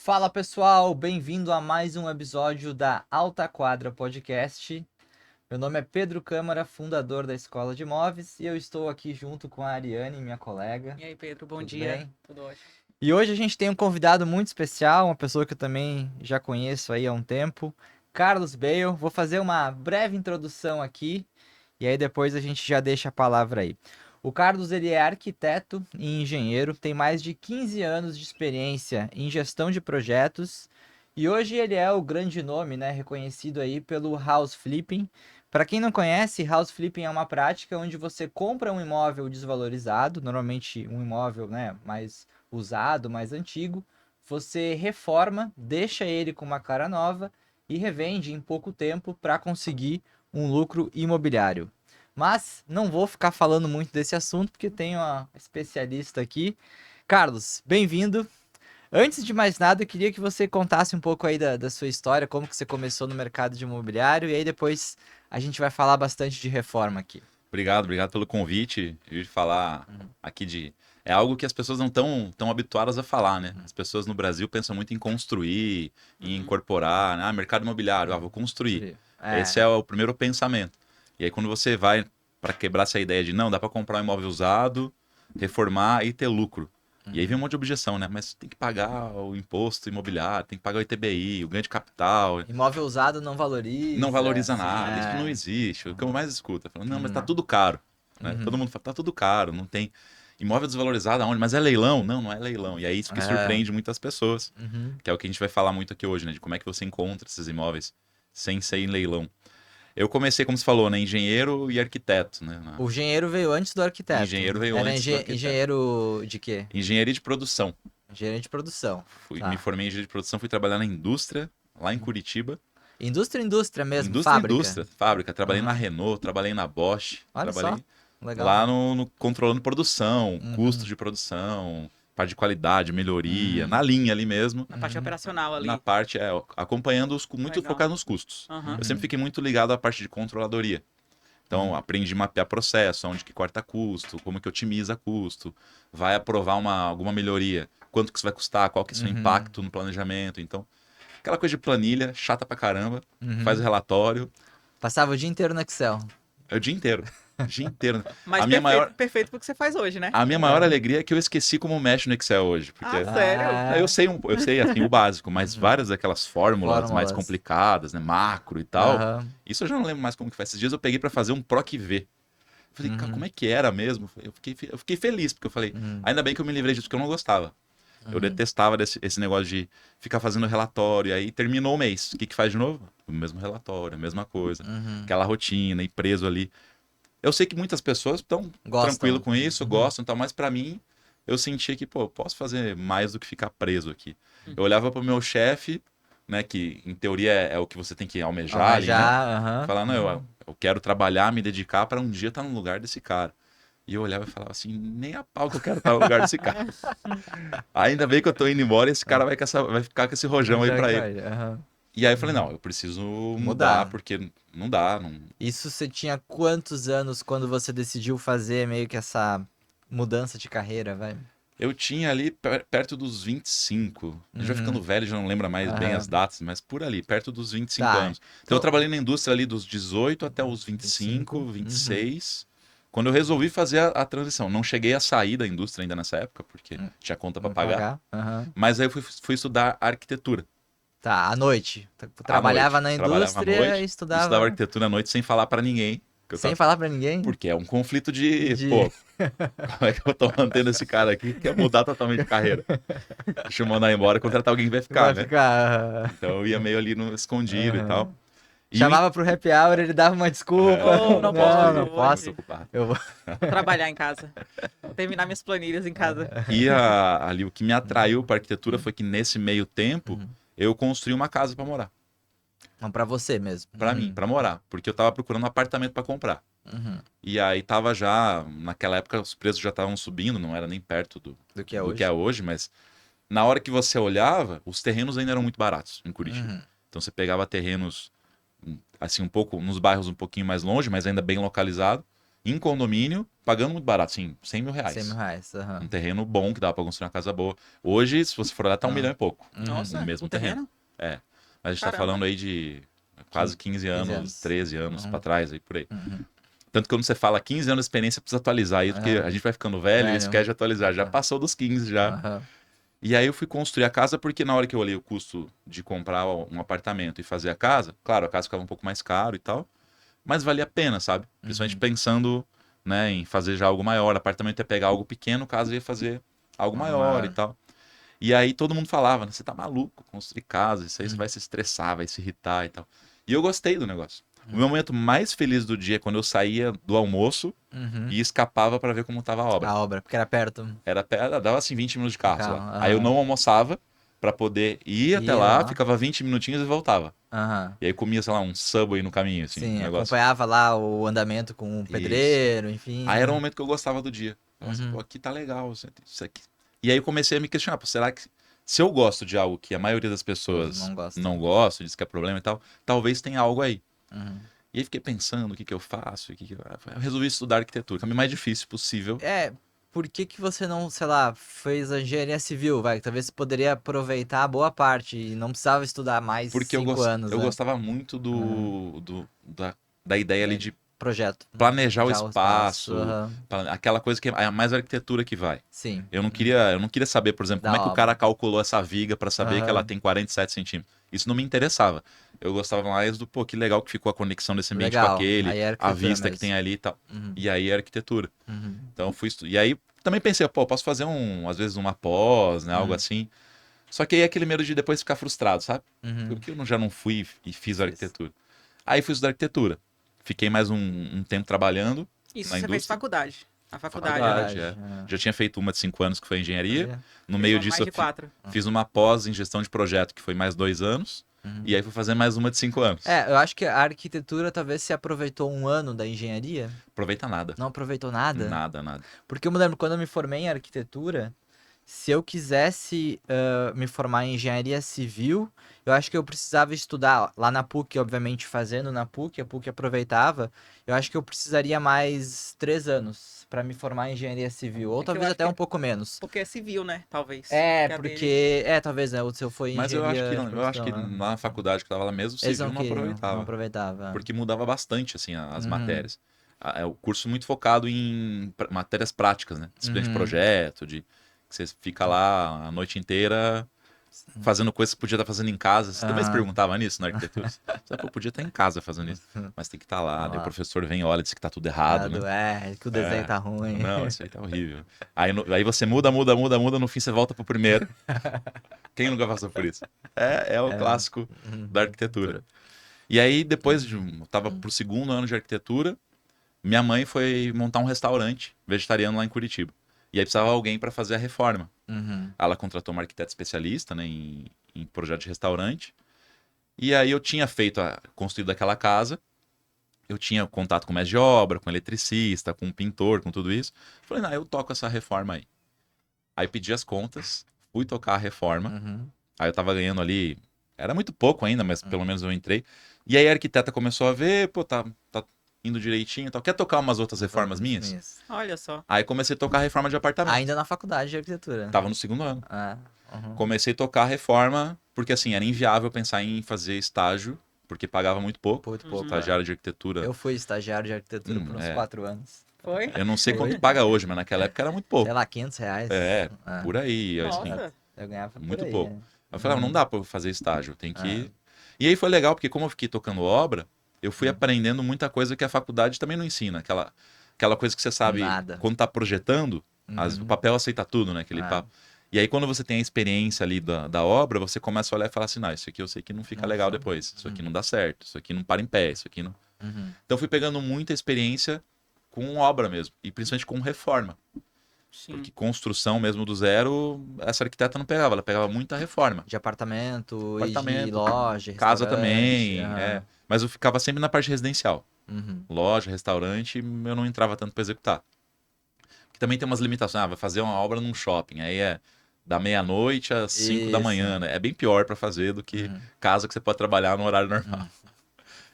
Fala pessoal, bem-vindo a mais um episódio da Alta Quadra Podcast. Meu nome é Pedro Câmara, fundador da Escola de Imóveis, e eu estou aqui junto com a Ariane, minha colega. E aí, Pedro, bom Tudo dia. bem? Tudo ótimo. E hoje a gente tem um convidado muito especial, uma pessoa que eu também já conheço aí há um tempo, Carlos Bale. Vou fazer uma breve introdução aqui e aí depois a gente já deixa a palavra aí. O Carlos, ele é arquiteto e engenheiro, tem mais de 15 anos de experiência em gestão de projetos e hoje ele é o grande nome, né, reconhecido aí pelo house flipping. Para quem não conhece, house flipping é uma prática onde você compra um imóvel desvalorizado, normalmente um imóvel, né, mais usado, mais antigo, você reforma, deixa ele com uma cara nova e revende em pouco tempo para conseguir um lucro imobiliário. Mas não vou ficar falando muito desse assunto porque tenho uma especialista aqui. Carlos, bem-vindo. Antes de mais nada, eu queria que você contasse um pouco aí da sua história, como que você começou no mercado de imobiliário, e aí depois a gente vai falar bastante de reforma aqui. Obrigado pelo convite. Eu ia falar aqui de. É algo que as pessoas não estão tão habituadas a falar, né? As pessoas no Brasil pensam muito em construir, em incorporar, né? Ah, mercado imobiliário, vou construir. Esse é o primeiro pensamento. E aí quando você vai para quebrar essa ideia de não, dá para comprar um imóvel usado, reformar e ter lucro. E aí vem um monte de objeção, né? Mas tem que pagar o imposto imobiliário, tem que pagar o ITBI, o ganho de capital. Imóvel usado não valoriza. Não valoriza assim, nada, isso não existe. O que eu mais escuto é falando, não, mas tá Uhum. tudo caro. Né? Uhum. Todo mundo fala, tá tudo caro, não tem. Imóvel desvalorizado aonde? Mas é leilão? Não, não é leilão. E é isso que surpreende muitas pessoas, Uhum. que é o que a gente vai falar muito aqui hoje, né? De como é que você encontra esses imóveis sem ser em leilão. Eu comecei, como você falou, né? Engenheiro e arquiteto, né? O engenheiro veio antes do arquiteto. Engenheiro veio Era antes do arquiteto. engenheiro de quê? Engenharia de produção. Engenheiro de produção. Tá. Me formei em engenharia de produção, fui trabalhar na indústria, lá em Curitiba. Indústria mesmo, Indústria, fábrica. Trabalhei Uhum. na Renault, trabalhei na Bosch, Olha trabalhei só, legal. lá no controlando produção, Uhum. custo de produção, parte de qualidade, melhoria, na linha ali mesmo. Na parte operacional ali. Na parte, acompanhando muito Legal. focado nos custos. Aham. Eu sempre fiquei muito ligado à parte de controladoria. Então, aprendi a mapear processo, onde que corta custo, como que otimiza custo, vai aprovar alguma melhoria, quanto que isso vai custar, qual que é o seu impacto no planejamento. Então, aquela coisa de planilha, chata pra caramba, faz o relatório, Passava o dia inteiro no Excel. é o dia inteiro. O dia inteiro. Mas A minha perfeito pro que você faz hoje, né? A minha maior alegria é que eu esqueci como mexe no Excel hoje. Porque Sério? eu sei assim, o básico, mas várias daquelas fórmulas mais complicadas, né? Macro e tal. Aham. Isso eu já não lembro mais como que faz. Esses dias eu peguei pra fazer um PROC-V. Falei, cara, como é que era mesmo? Eu fiquei feliz, porque eu falei, ainda bem que eu me livrei disso, porque eu não gostava. Eu detestava esse negócio de ficar fazendo relatório, e aí terminou o mês. O que faz de novo? O mesmo relatório, a mesma coisa. Aquela rotina, e preso ali. Eu sei que muitas pessoas estão tranquilo com isso, gostam e tal, mas pra mim, eu sentia que, pô, eu posso fazer mais do que ficar preso aqui. Eu olhava pro meu chefe, né, que em teoria é o que você tem que almejar ali, né? aham. Falar, não, eu quero trabalhar, me dedicar pra um dia estar no lugar desse cara. E eu olhava e falava assim, nem a pau que eu quero estar no lugar desse cara. Ainda bem que eu tô indo embora e esse cara vai ficar com esse rojão aí pra ele. Aham. E aí eu falei, não, eu preciso mudar, porque não dá, não... Isso você tinha quantos anos quando você decidiu fazer meio que essa mudança de carreira, vai? Eu tinha ali perto dos 25. Já ficando velho, já não lembra mais bem as datas, mas por ali, perto dos 25 Tá. anos. Então eu trabalhei na indústria ali dos 18 até os 25, 26. Quando eu resolvi fazer a transição. Não cheguei a sair da indústria ainda nessa época, porque tinha conta para pagar. Aham. Mas aí eu fui estudar arquitetura. Tá, à noite. À Trabalhava noite. na Trabalhava à indústria noite, e estudava arquitetura à noite sem falar para ninguém. sem falar pra ninguém? Porque é um conflito pô, como é que eu tô mantendo esse cara aqui que quer mudar totalmente de carreira? Deixa eu mandar embora e contratar alguém que vai ficar, né? Então eu ia meio ali no escondido e tal. E chamava pro happy hour, ele dava uma desculpa. Oh, não posso, não posso. Preocupado. Eu vou... Vou trabalhar em casa. Vou terminar minhas planilhas em casa. E ali o que me atraiu para arquitetura foi que nesse meio tempo eu construí uma casa para morar. Não, pra você mesmo. Para mim, para morar. Porque eu tava procurando um apartamento para comprar. E aí tava já, naquela época os preços já estavam subindo, não era nem perto do que é hoje, mas na hora que você olhava, os terrenos ainda eram muito baratos em Curitiba. Então você pegava terrenos assim um pouco, nos bairros um pouquinho mais longe, mas ainda bem localizado, em condomínio, pagando muito barato, assim, 100 mil reais. 100 mil reais. Aham. Um terreno bom que dava pra construir uma casa boa. Hoje, se você for olhar, tá 1 milhão e pouco. Nossa, No mesmo um terreno. É. Mas a gente tá Caramba. falando aí de quase 15 anos, 15 anos. 13 anos Uhum. pra trás, aí por aí. Uhum. Tanto que quando você fala 15 anos de experiência, precisa atualizar isso, porque a gente vai ficando velho e Velho. esquece de atualizar. Já Aham. passou dos 15 já. Aham. E aí eu fui construir a casa porque na hora que eu olhei o custo de comprar um apartamento e fazer a casa, claro, a casa ficava um pouco mais caro e tal, mas valia a pena, sabe? Principalmente pensando, né, em fazer já algo maior. Apartamento ia pegar algo pequeno, casa ia fazer algo maior e tal. E aí todo mundo falava, né, você tá maluco, construir casa, isso aí você vai se estressar, vai se irritar e tal. E eu gostei do negócio. O meu momento mais feliz do dia é quando eu saía do almoço Uhum. e escapava para ver como tava a obra. A obra, porque era perto. Dava assim 20 minutos de carro, sei lá. Carro, Aí eu aham. não almoçava para poder ir até Ia lá, lá. ficava 20 minutinhos e voltava. Aham. E aí comia, sei lá, um Subway no caminho, assim, Sim, um negócio. acompanhava lá o andamento com o pedreiro, enfim. Aí era o momento que eu gostava do dia. Eu falava assim, pô, aqui tá legal, isso aqui. E aí eu comecei a me questionar, pô, será que se eu gosto de algo que a maioria das pessoas Não gosta. não gosta, diz que é problema e tal, talvez tenha algo aí. Uhum. E aí fiquei pensando o que que eu faço, eu resolvi estudar arquitetura, o caminho mais difícil possível. Por que que você não, sei lá, fez a engenharia civil, vai? Talvez você poderia aproveitar boa parte e não precisava estudar mais Porque 5 anos, eu né? gostava muito da ideia ali de Projeto. planejar o Já espaço, aham. aquela coisa que é mais a arquitetura que vai. Sim. Eu não queria saber, por exemplo, Da como é que o obra. cara calculou essa viga para saber que ela Aham. tem 47 centímetros. Isso não me interessava. Eu gostava mais do, pô, que legal que ficou a conexão desse ambiente com Legal. aquele, Aí é a arquitetura vista que mesmo. tem ali e tal. Uhum. E aí é arquitetura. Uhum. Então eu fui E aí também pensei, pô, posso fazer às vezes uma pós, né, algo assim. Só que aí é aquele medo de depois ficar frustrado, sabe? Uhum. Porque eu já não fui e fiz arquitetura. Aí fui estudar arquitetura. Fiquei mais um tempo trabalhando Isso na você fez indústria. faculdade. A faculdade, Faculdade, né? é. Aham. Já tinha feito uma de 5 anos que foi engenharia. Olha. No Fez meio uma disso mais eu de 4. fiz uma pós em gestão de projeto, que foi mais 2 anos. Uhum. E aí fui fazer mais uma de 5 anos. Eu acho que a arquitetura talvez se aproveitou um ano da engenharia. Aproveita nada. Não aproveitou nada? Nada. Porque eu me lembro, quando eu me formei em arquitetura, se eu quisesse me formar em engenharia civil, eu acho que eu precisava estudar lá na PUC, obviamente fazendo na PUC, a PUC aproveitava, eu acho que eu precisaria mais 3 anos para me formar em engenharia civil, ou É que eu talvez acho até que um pouco menos. Porque é civil, né? Talvez. Que a dele- Porque, talvez, né, o seu foi Mas eu engenharia de acho que produção, né? na faculdade que eu tava lá mesmo, Eles civil não não queriam, não aproveitava. aproveitava. Porque mudava bastante, assim, as Uhum. matérias. É o curso muito focado em matérias práticas, né? Disciplina de Uhum. projeto, que você fica lá a noite inteira fazendo coisas que podia estar fazendo em casa. Você também se Aham. perguntava nisso na arquitetura? Você, pô, podia estar em casa fazendo isso. Mas tem que estar lá. Daí o Lá. professor vem e olha, diz que tá tudo errado, né? Que o desenho É. tá ruim. Não, isso aí tá horrível. Aí você muda, no fim você volta pro primeiro. Quem nunca passou por isso? É o clássico Uhum. da arquitetura. E aí, eu tava pro 2º ano de arquitetura, minha mãe foi montar um restaurante vegetariano lá em Curitiba. E aí precisava de alguém para fazer a reforma. Uhum. Ela contratou uma arquiteta especialista, né, em projeto de restaurante. E aí eu tinha construído aquela casa, eu tinha contato com o mestre de obra, com eletricista, com pintor, com tudo isso. Falei, não, eu toco essa reforma aí. Aí pedi as contas, fui tocar a reforma. Uhum. Aí eu tava ganhando ali, era muito pouco ainda, mas pelo menos eu entrei. E aí a arquiteta começou a ver, pô, tá indo direitinho e tal. Quer tocar umas outras reformas minhas? Isso. Olha só. Aí comecei a tocar a reforma de apartamento. Ainda na faculdade de arquitetura. Tava no 2º ano. Uhum. Comecei a tocar a reforma, porque assim, era inviável pensar em fazer estágio, porque pagava muito pouco. Muito pouco. Estagiário de arquitetura. Eu fui estagiário de arquitetura por uns 4 anos. Foi? Eu não sei quanto paga hoje, mas naquela época era muito pouco. Sei lá, R$ 500. Por aí. Assim, Nossa. Eu ganhava por muito aí, pouco. né? Eu falei, não dá pra eu fazer estágio, tem que... E aí foi legal, porque como eu fiquei tocando obra, eu fui aprendendo muita coisa que a faculdade também não ensina. Aquela coisa que você sabe, Nada. quando tá projetando, o papel aceita tudo, né? Aquele papo. E aí quando você tem a experiência ali da obra, você começa a olhar e falar assim, não, isso aqui eu sei que não fica legal depois. Isso aqui não dá certo, isso aqui não para em pé, isso aqui não... Uhum. Então eu fui pegando muita experiência com obra mesmo, e principalmente com reforma. Sim. Porque construção mesmo do zero, essa arquiteta não pegava, ela pegava muita reforma. De apartamento, e de Apartamento, loja, casa restaurante, também, aham. mas eu ficava sempre na parte residencial. Uhum. Loja, restaurante, eu não entrava tanto para executar. Porque também tem umas limitações, vai fazer uma obra num shopping, aí é da meia-noite às 5 da Isso. manhã, né? É bem pior para fazer do que casa que você pode trabalhar no horário normal.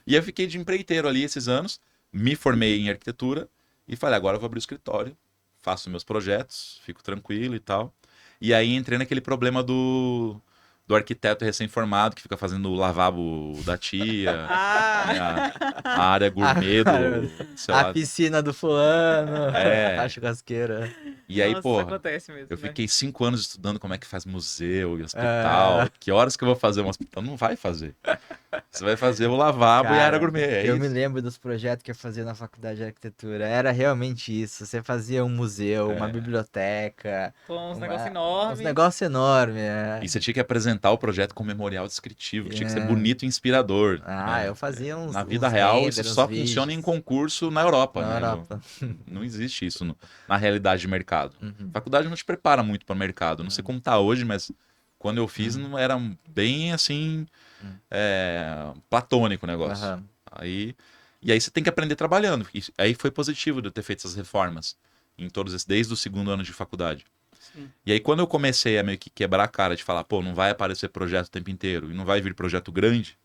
E eu fiquei de empreiteiro ali esses anos, me formei em arquitetura, E falei, agora eu vou abrir o escritório, faço meus projetos, fico tranquilo e tal. E aí entrei naquele problema do arquiteto recém-formado que fica fazendo o lavabo da tia, Ah, a área gourmet do, sei A lá. piscina do fulano, a É. churrasqueira. E aí, nossa, porra, acontece mesmo, eu né? fiquei 5 anos estudando como é que faz museu e hospital. Ah. Que horas que eu vou fazer um hospital? Não vai fazer. Você vai fazer o lavabo e a área Cara, gourmet, é eu isso. me lembro dos projetos que eu fazia na faculdade de arquitetura. Era realmente isso. Você fazia um museu, uma biblioteca, Pô, uns negócios uns enormes. negócios enormes. E você tinha que apresentar o projeto com memorial descritivo, que tinha que ser É. bonito e inspirador. Ah, eu fazia uns, Na vida uns real, isso renders, uns só funciona em vídeos concurso na Europa, na né? Europa. Não existe isso na realidade de mercado. Uhum. Faculdade não te prepara muito para o mercado. Não sei como tá hoje, mas quando eu fiz não era bem assim platônico o negócio. Aham. E aí você tem que aprender trabalhando. E aí foi positivo de eu ter feito essas reformas em todos esses, desde o segundo ano de faculdade. Sim. E aí quando eu comecei a meio que quebrar a cara de falar, pô, não vai aparecer projeto o tempo inteiro e não vai vir projeto grande,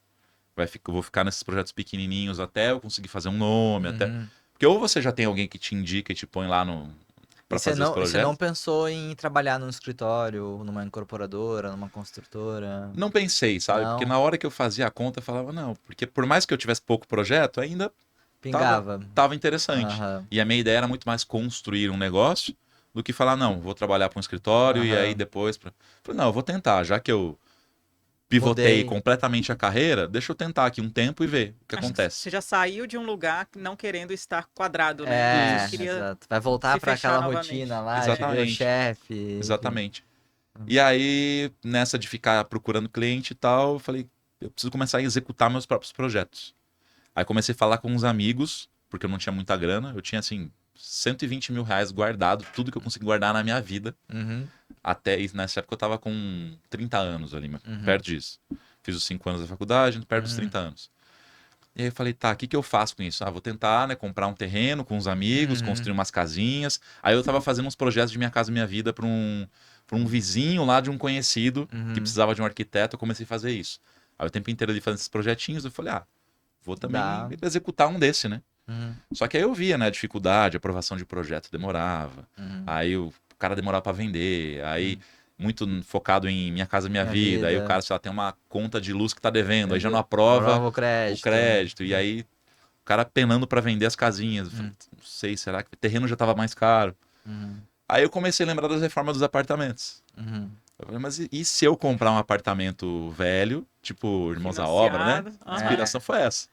eu vou ficar nesses projetos pequenininhos até eu conseguir fazer um nome, até... Uhum. Porque ou você já tem alguém que te indica e te põe lá para E você fazer os você não projetos. pensou em trabalhar num escritório, numa incorporadora, numa construtora? Não pensei, sabe? Porque Não, na hora que eu fazia a conta, eu falava, não, porque por mais que eu tivesse pouco projeto, ainda pingava. tava interessante. Aham. E a minha ideia era muito mais construir um negócio do que falar, não, vou trabalhar para um escritório e aí Aham. depois... Falei, não, eu vou tentar, já que eu pivotei Mudei. completamente a carreira, deixa eu tentar aqui um tempo e ver o que Acho que acontece. você já saiu de um lugar não querendo estar quadrado, né? É, Você queria exato. Vai voltar se para fechar aquela novamente. rotina lá, de ver o Exatamente. chefe. enfim. Exatamente. E aí, nessa de ficar procurando cliente e tal, eu falei, eu preciso começar a executar meus próprios projetos. Aí comecei a falar com uns amigos, porque eu não tinha muita grana. Eu tinha, assim, 120 mil reais guardado, tudo que eu consegui guardar na minha vida. Uhum. Até, e nessa época eu tava com 30 anos ali, Uhum. perto disso. Fiz os 5 anos da faculdade, perto dos Uhum. 30 anos. E aí eu falei, tá, o que que eu faço com isso? Ah, vou tentar, né, comprar um terreno com os amigos, Uhum. construir umas casinhas. Aí eu tava fazendo uns projetos de Minha Casa Minha Vida para um vizinho lá de um conhecido que Uhum. precisava de um arquiteto, eu comecei a fazer isso. Aí o tempo inteiro ali fazendo esses projetinhos, eu falei, ah, vou também Dá. executar um desse, né? Uhum. Só que aí eu via, né, a dificuldade, a aprovação de projeto demorava. Uhum. Aí o cara demorava para vender, aí muito focado em Minha Casa Minha Minha Vida. Aí o vida. cara, sei lá, tem uma conta de luz que tá devendo, aí já não aprova Aprova o o crédito. crédito. E aí o cara penando para vender as casinhas. Eu falei, não sei, será que o terreno já tava mais caro? Uhum. Aí eu comecei a lembrar das reformas dos apartamentos. Uhum. Eu falei, mas e se eu comprar um apartamento velho, tipo Irmãos à Obra, né? financiado. A Aham. inspiração foi essa.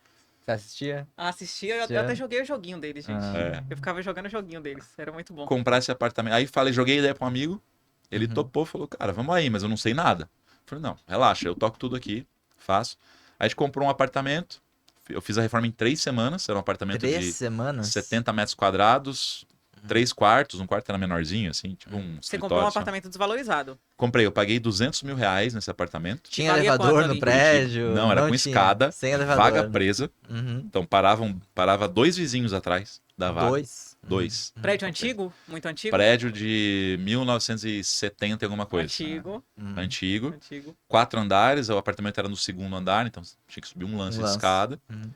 Você assistia? Assistia, eu Assistia? até joguei o joguinho deles, gente. Ah. É. Eu ficava jogando o joguinho deles, era muito bom. Comprar esse apartamento. Aí falei, joguei ideia para um amigo. Ele Uhum. topou, falou, cara, vamos aí, mas eu não sei nada. Eu falei, não, relaxa, eu toco tudo aqui, faço. Aí a gente comprou um apartamento, eu fiz a reforma em 3 semanas, era um apartamento 3 de semanas? 70 metros quadrados, 3 quartos, um quarto era menorzinho, assim, tipo um Você comprou um escritório só. apartamento desvalorizado. Comprei, eu paguei 200 mil reais nesse apartamento. Tinha Valia elevador quanto no ali? prédio? Não, era com tinha. escada, Sem elevador. vaga presa. Uhum. Então parava 2 vizinhos atrás da vaga. 2. 2. Prédio antigo? Muito antigo? Prédio de 1970 e alguma coisa. Antigo. Antigo. Antigo. 4 andares, o apartamento era no segundo andar, então tinha que subir um lance de escada. Uhum.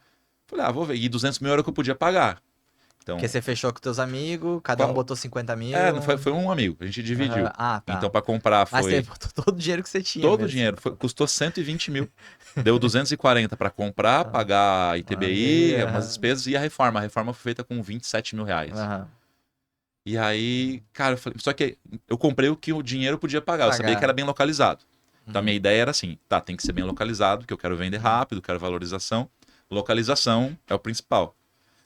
Falei, vou ver. E 200 mil era o que eu podia pagar. Então, Porque você fechou com teus amigos, cada um Qual? botou 50 mil. não foi um amigo, a gente dividiu. Aham. Ah, tá. Então, para comprar Mas você foi botou todo o dinheiro que você tinha. todo o mesmo. dinheiro. Custou 120 mil. Deu 240 para comprar, pagar a ITBI, Aham. umas despesas e a reforma. A reforma foi feita com 27 mil reais. Aham. E aí, cara, eu falei, só que eu comprei o que o dinheiro podia pagar. Eu sabia que era bem localizado. Então a minha ideia era assim, tá, tem que ser bem localizado, que eu quero vender rápido, quero valorização. Localização é o principal.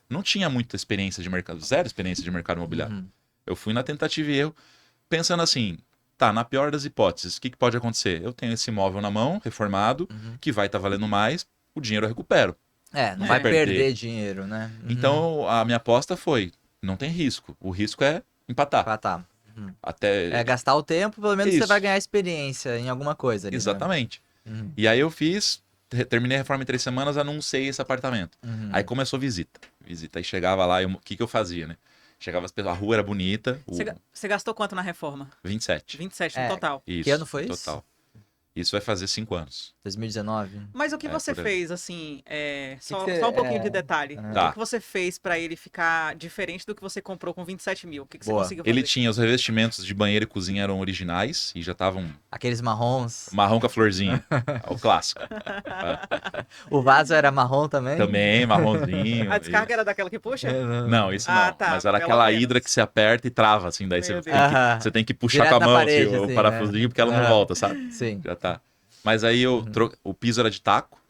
Não tinha muita experiência de mercado, zero experiência de mercado imobiliário. Uhum. Eu fui na tentativa e erro, pensando assim, tá, na pior das hipóteses, o que pode acontecer? Eu tenho esse imóvel na mão, reformado, que vai estar valendo mais, o dinheiro eu recupero. É, não É. vai Perder. perder dinheiro, né? Então a minha aposta foi, não tem risco. O risco é empatar. Ah, tá. Até É gastar o tempo, pelo menos você Isso. vai ganhar experiência em alguma coisa ali, né? Exatamente. Uhum. E aí eu fiz, terminei a reforma em 3 semanas, anunciei esse apartamento. Uhum. Aí começou visita. Aí chegava lá, o que eu fazia, né? Chegava as pessoas, a rua era bonita, Você gastou quanto na reforma? 27. 27 É. no total. Isso, Que ano foi isso? total. Isso vai fazer 5 anos. 2019. Mas o que você por aí. fez, assim, só, que você- só um pouquinho de detalhe. O Tá. que você fez pra ele ficar diferente do que você comprou com 27 mil? O que você Boa. conseguiu fazer? Ele tinha os revestimentos de banheiro e cozinha eram originais e já estavam Aqueles marrons. marrom com a florzinha. O clássico. O vaso era marrom também? Também, marronzinho. A descarga isso. era daquela que puxa? Não, isso Ah, não. tá, Mas era pelo aquela menos. hidra que você aperta e trava, assim. Daí Meu Deus. Aham. você tem que puxar Direto com a na mão parede, assim, assim, o parafusinho, né? porque ela não Aham. volta, sabe? Sim. Já tá. Mas aí o piso era de taco.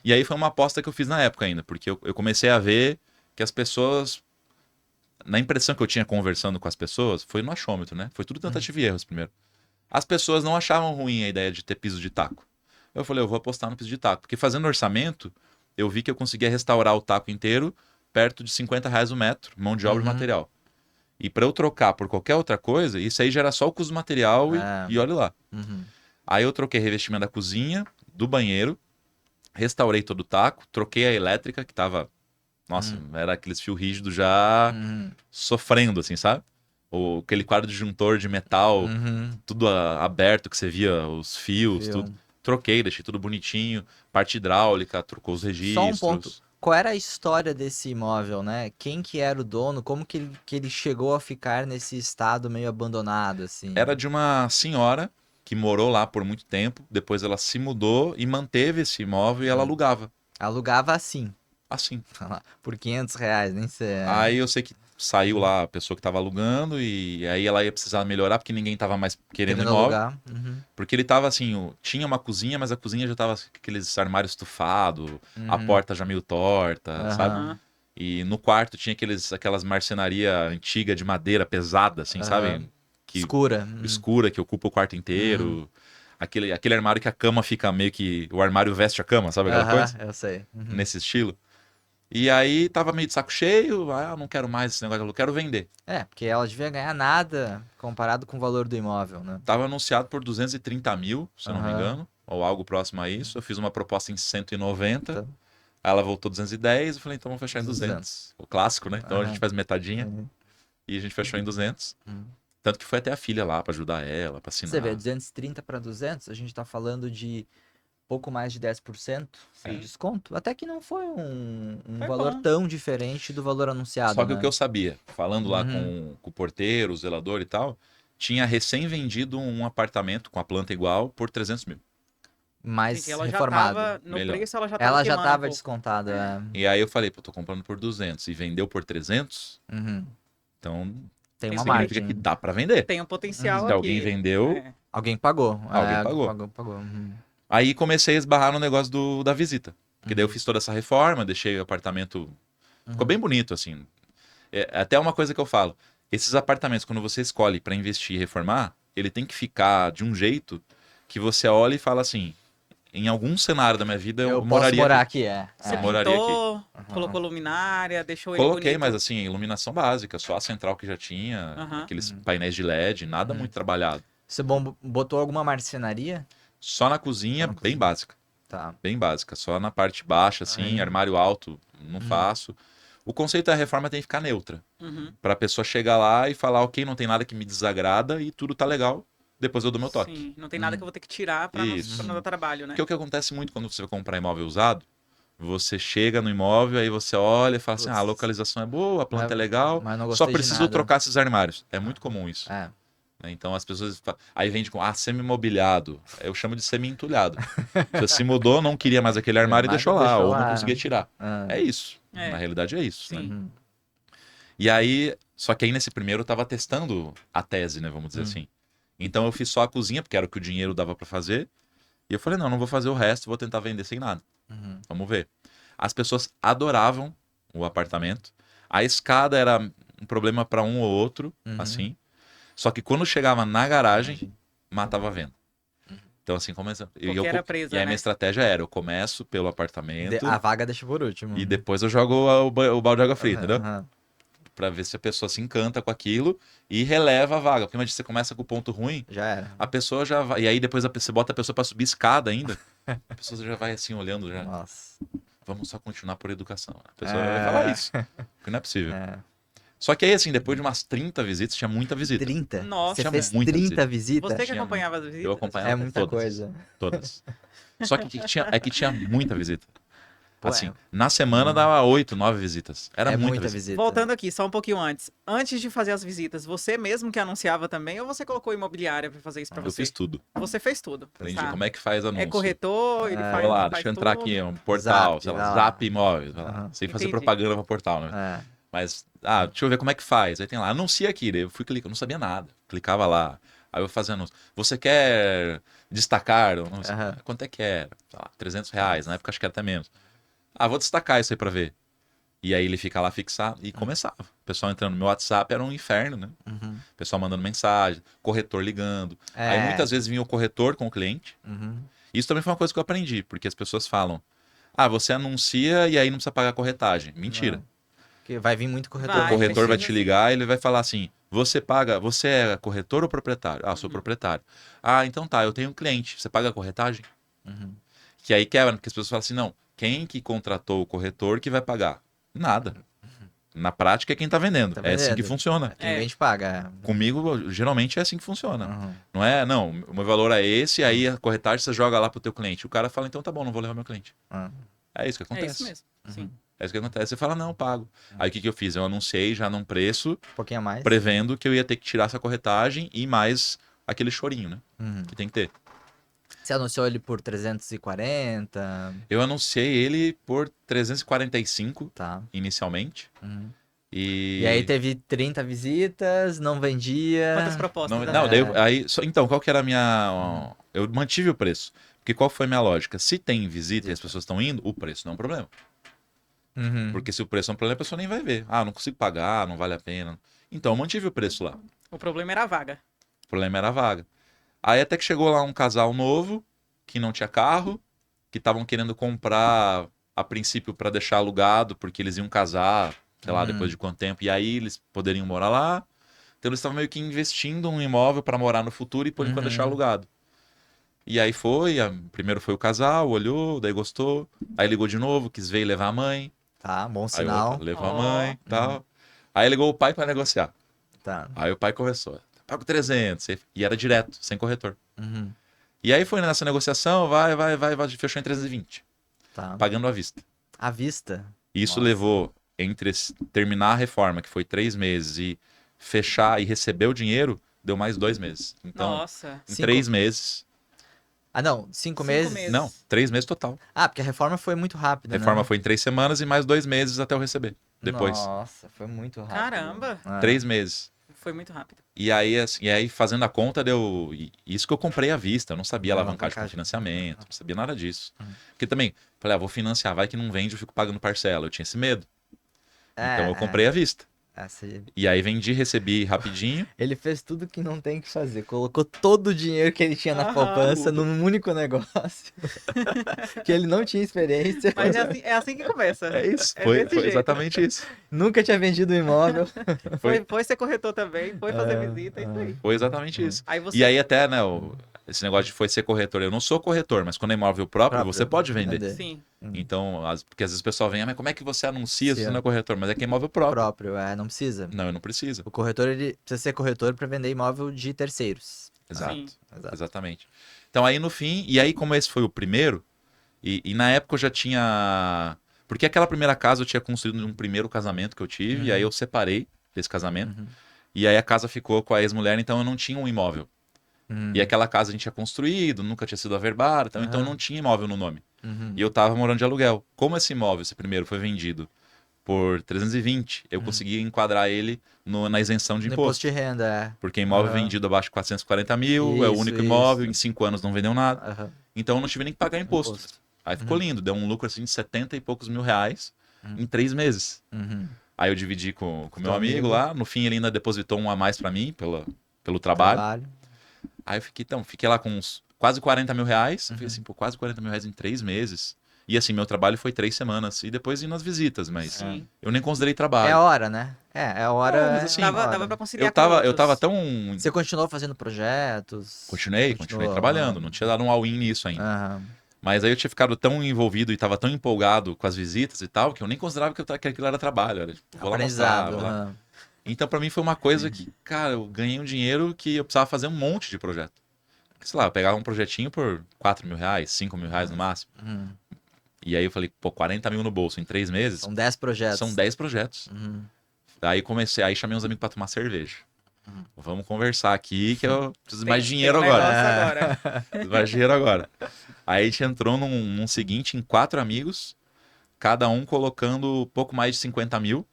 E aí foi uma aposta que eu fiz na época ainda. Porque eu comecei a ver que as pessoas... Na impressão que eu tinha conversando com as pessoas, foi no achômetro, né? Foi tudo tentativa e erros primeiro. As pessoas não achavam ruim a ideia de ter piso de taco. Eu falei, eu vou apostar no piso de taco. Porque fazendo orçamento, eu vi que eu conseguia restaurar o taco inteiro perto de R$ 50 o metro, mão de obra e material. E para eu trocar por qualquer outra coisa, isso aí já era só o custo do material e olha lá. Uhum. Aí eu troquei revestimento da cozinha, do banheiro, restaurei todo o taco, troquei a elétrica, que tava... Nossa, era aqueles fios rígidos já sofrendo, assim, sabe? Ou aquele quadro disjuntor de metal, tudo aberto, que você via os fios, Fio. tudo. Troquei, deixei tudo bonitinho. Parte hidráulica, trocou os registros. Só um ponto. Qual era a história desse imóvel, né? Quem que era o dono? Como que ele chegou a ficar nesse estado meio abandonado, assim? Era de uma senhora que morou lá por muito tempo. Depois ela se mudou e manteve esse imóvel e ela alugava. Alugava assim, Assim. por R$ 500, nem sei. Aí eu sei que saiu lá a pessoa que tava alugando e aí ela ia precisar melhorar porque ninguém tava mais querendo imóvel. alugar. Uhum. Porque ele tava assim, tinha uma cozinha, mas a cozinha já tava com aqueles armários estufados, a porta já meio torta, Aham. sabe? Aham. E no quarto tinha aquelas marcenaria antiga de madeira pesada, assim, sabe? Que, Escura. escura, que ocupa o quarto inteiro. Aquele armário que a cama fica meio que... O armário veste a cama, sabe aquela coisa? Eu sei. Uhum. Nesse estilo. E aí tava meio de saco cheio, eu não quero mais esse negócio, eu quero vender. Porque ela devia ganhar nada comparado com o valor do imóvel, né? Tava anunciado por 230 mil, se eu não me Aham. engano, ou algo próximo a isso. Eu fiz uma proposta em 190, Tá. aí ela voltou 210, eu falei, então vamos fechar em 200. 200. O clássico, né? Então a Aham. gente faz metadinha Uhum. e a gente fechou em 200. Uhum. Tanto que foi até a filha lá pra ajudar ela, pra assinar. Você vê, 230 para 200, a gente tá falando de pouco mais de 10% de desconto. Até que não foi um Foi valor bom. tão diferente do valor anunciado, Só que né? o que eu sabia, falando lá Uhum. com o porteiro, o zelador e tal, tinha recém-vendido um apartamento com a planta igual por 300 mil. Mais Gente, ela reformado. já tava, no Melhor. preço ela já tava Ela já queimando um tava pouco. descontada. E aí eu falei, pô, tô comprando por 200 e vendeu por 300, Uhum. então Tem Tem uma significa margem. que dá pra vender. Tem um potencial Se aqui. alguém vendeu, É. Alguém pagou. Alguém pagou. Pagou. Uhum. aí comecei a esbarrar no negócio da visita. Porque daí eu fiz toda essa reforma, deixei o apartamento... Ficou bem bonito, assim. É até uma coisa que eu falo. Esses apartamentos, quando você escolhe pra investir e reformar, ele tem que ficar de um jeito que você olha e fala assim, em algum cenário da minha vida eu posso moraria morar aqui. aqui, Você moraria pintou, colocou luminária, deixou ele Coloquei, bonito. mas assim, iluminação básica, só a central que já tinha, Aham. aqueles painéis de LED, nada muito trabalhado. Você botou alguma marcenaria? Só na cozinha, Só na bem cozinha. básica. Tá. Bem básica. Só na parte baixa, assim, Aí. armário alto, não faço. O conceito da reforma tem que ficar neutra. Uhum. Pra pessoa chegar lá e falar, ok, não tem nada que me desagrada e tudo tá legal. Depois eu dou meu toque. Sim, não tem nada que eu vou ter que tirar pra Isso. não dar trabalho, né? Porque o que acontece muito quando você vai comprar imóvel usado, você chega no imóvel, aí você olha e fala assim, Putz. a localização é boa, a planta é legal, Mas não só gostei de preciso nada. trocar esses armários. É muito comum isso. É. Né? Então as pessoas aí vende com semi-mobiliado. Eu chamo de semi-entulhado. Você se mudou, não queria mais aquele armário e Mas deixou lá, deixou ou não lá. conseguia tirar. Ah. É isso. É. Na realidade é isso. Sim. Né? Uhum. E aí, só que aí nesse primeiro eu tava testando a tese, né, vamos dizer assim. Então eu fiz só a cozinha, porque era o que o dinheiro dava pra fazer. E eu falei, não vou fazer o resto, vou tentar vender sem nada. Vamos ver. As pessoas adoravam o apartamento. A escada era um problema pra um ou outro, assim. Só que quando chegava na garagem, matava a venda. Então, assim, começa. Porque era presa, e aí né? minha estratégia era: eu começo pelo apartamento A vaga deixa por último. e depois eu jogo o balde de água fria, entendeu? Aham. Pra ver se a pessoa se encanta com aquilo e releva a vaga. Porque imagina, você começa com o ponto ruim, Já era. a pessoa já vai. E aí depois você bota a pessoa pra subir escada ainda. A pessoa já vai assim olhando já. Nossa. Vamos só continuar por educação. A pessoa vai falar isso. Porque não é possível. É. Só que aí, assim, depois de umas 30 visitas, tinha muita visita. 30? Nossa. Você Tinha fez muita 30 visitas? Você que Tinha acompanhava as visitas? Eu acompanhava É muita todas. coisa. Todas. Só que tinha muita visita. Pô, Assim, na semana dava 8, 9 visitas. Era é muita muita visita. visita. Voltando aqui, só um pouquinho antes. Antes de fazer as visitas, você mesmo que anunciava também ou você colocou imobiliária pra fazer isso pra Eu você? fiz tudo. Você fez tudo. Aprendi Tá. como é que faz anúncio. É corretor, ele faz, Vai lá, faz deixa eu entrar tudo. aqui, um portal, Zap, sei vai lá, lá. Zap Imóveis, vai lá. Aham. Sem fazer Entendi. propaganda pra portal, né? É. Mas, deixa eu ver como é que faz. Aí tem lá, anuncia aqui. Daí eu fui clicar, eu não sabia nada. Clicava lá. Aí eu fazia anúncio. Você quer destacar? Eu não sei, Aham. quanto é que era? Sei lá, R$ 300. Na época acho que era até menos. Vou destacar isso aí pra ver. E aí ele fica lá fixado e começava. O pessoal entrando no meu WhatsApp era um inferno, né? Uhum. O pessoal mandando mensagem, corretor ligando. Aí É. muitas vezes vinha o corretor com o cliente. Uhum. Isso também foi uma coisa que eu aprendi, porque as pessoas falam: você anuncia e aí não precisa pagar corretagem. Mentira. Não. Porque vai vir muito corretor. Vai, O corretor vai te precisa sim. ligar e ele vai falar assim: você é corretor ou proprietário? Sou proprietário. Então tá, eu tenho um cliente. Você paga a corretagem? Uhum. Que aí quebra, porque as pessoas falam assim: não, quem que contratou o corretor que vai pagar? Nada. Na prática é quem tá vendendo. Tá É assim que vendendo. funciona. Quem É. vende paga. Comigo, geralmente é assim que funciona. Uhum. Não, o meu valor é esse, aí a corretagem você joga lá pro teu cliente. O cara fala, então tá bom, não vou levar meu cliente. Uhum. É isso que acontece. É isso mesmo. Sim. É isso que acontece. Você fala, não, pago. Aí o que eu fiz? Eu anunciei já num preço, Um pouquinho a mais. prevendo que eu ia ter que tirar essa corretagem e mais aquele chorinho, né? Uhum. Que tem que ter. Você anunciou ele por 340. Eu anunciei ele por 345 Tá. inicialmente. Uhum. E... E aí teve 30 visitas, não vendia. Quantas propostas? Não, né? não, daí então, qual que era a minha... Eu mantive o preço. Porque qual foi a minha lógica? Se tem visita e as pessoas estão indo, o preço não é um problema. Uhum. Porque se o preço é um problema, a pessoa nem vai ver. Não consigo pagar, não vale a pena. Então, eu mantive o preço lá. O problema era a vaga. O problema era a vaga. Aí até que chegou lá um casal novo, que não tinha carro, que estavam querendo comprar, a princípio, para deixar alugado, porque eles iam casar, sei lá, depois de quanto tempo. E aí eles poderiam morar lá. Então eles estavam meio que investindo um imóvel para morar no futuro e por enquanto deixar alugado. E aí primeiro foi o casal, olhou, daí gostou. Aí ligou de novo, quis ver e levar a mãe. Tá, bom Aí sinal. levou a Ó. mãe e tal. Aí ligou o pai para negociar. Tá. Aí o pai começou. Pago 300. E era direto, sem corretor. Uhum. E aí foi nessa negociação, vai, fechou em 320. Tá. Pagando à vista. À vista. E isso Nossa. levou, terminar a reforma, que foi 3 meses, e fechar e receber o dinheiro, deu mais 2 meses. Então, Nossa. em 5 3 meses... Ah, não. 5 5 meses? meses. Não, 3 meses total. Ah, porque a reforma foi muito rápida, A reforma né? foi em 3 semanas e mais 2 meses até eu receber. Depois. Nossa, foi muito rápido. Caramba. 3 meses. Foi muito rápido. E aí, fazendo a conta, deu. Isso que eu comprei à vista. Eu não sabia alavancagem com Alavancagem. financiamento, não sabia nada disso. Porque também, falei, vou financiar, vai que não vende, eu fico pagando parcela. Eu tinha esse medo. Então eu comprei à vista. E aí vendi, recebi rapidinho. Ele fez tudo que não tem que fazer. Colocou todo o dinheiro que ele tinha na Aham. poupança num único negócio. Que ele não tinha experiência. Mas é assim que começa. É isso. É Foi desse jeito. exatamente isso. Nunca tinha vendido um imóvel. Foi ser corretor também, foi fazer visita, é isso aí. Foi exatamente isso. Aí você... E aí até, né, esse negócio de foi ser corretor. Eu não sou corretor, mas quando é imóvel próprio, você pode vender. Sim. Então, porque às vezes o pessoal vem, mas como é que você anuncia se Sim. você não é corretor? Mas é que é imóvel próprio. Não precisa. Não, eu não preciso. O corretor, ele precisa ser corretor para vender imóvel de terceiros. Exato. Sim. Exato. Exatamente. Então aí no fim, e aí como esse foi o primeiro, e na época eu já tinha... Porque aquela primeira casa eu tinha construído num primeiro casamento que eu tive, e aí eu separei desse casamento, e aí a casa ficou com a ex-mulher, então eu não tinha um imóvel. E aquela casa a gente tinha construído, nunca tinha sido averbada, então eu não tinha imóvel no nome. E eu tava morando de aluguel. Como esse imóvel, esse primeiro, foi vendido por 320, eu consegui enquadrar ele na isenção de No imposto. imposto de renda, é. Porque imóvel vendido abaixo de 440 mil, é o Isso, único isso. imóvel, em 5 anos não vendeu nada. Aham. Então eu não tive nem que pagar imposto. Imposto. Aí ficou lindo, deu um lucro assim de 70 e poucos mil reais em 3 meses. Uhum. Aí eu dividi com meu teu amigo amigo. lá, no fim ele ainda depositou um a mais pra mim, pelo trabalho. Aí eu fiquei lá com uns quase 40 mil reais. Eu falei assim, pô, quase 40 mil reais em 3 meses. E assim, meu trabalho foi 3 semanas. E depois indo nas visitas, mas Sim. eu nem considerei É trabalho. a hora, né? É a hora. Não, mas assim, é a Dava hora. pra conciliar Eu tava outros. tão... Você continuou fazendo projetos? Continuei trabalhando. Não tinha dado um all-in nisso ainda. Aham. Mas aí eu tinha ficado tão envolvido e tava tão empolgado com as visitas e tal, que eu nem considerava que aquilo era trabalho. Era, tipo, vou lá mostrar, Aprendizado. vou lá. aham. Então, pra mim, foi uma coisa que, cara, eu ganhei um dinheiro que eu precisava fazer um monte de projeto. Sei lá, eu pegava um projetinho por 4 mil reais, 5 mil reais no máximo. E aí eu falei, pô, 40 mil no bolso em 3 meses. São 10 projetos. São 10 projetos. Aí chamei uns amigos pra tomar cerveja. Vamos conversar aqui que eu preciso de mais dinheiro tem um agora. negócio agora. Preciso mais dinheiro agora. Aí a gente entrou num seguinte em 4 amigos, cada um colocando pouco mais de 50 mil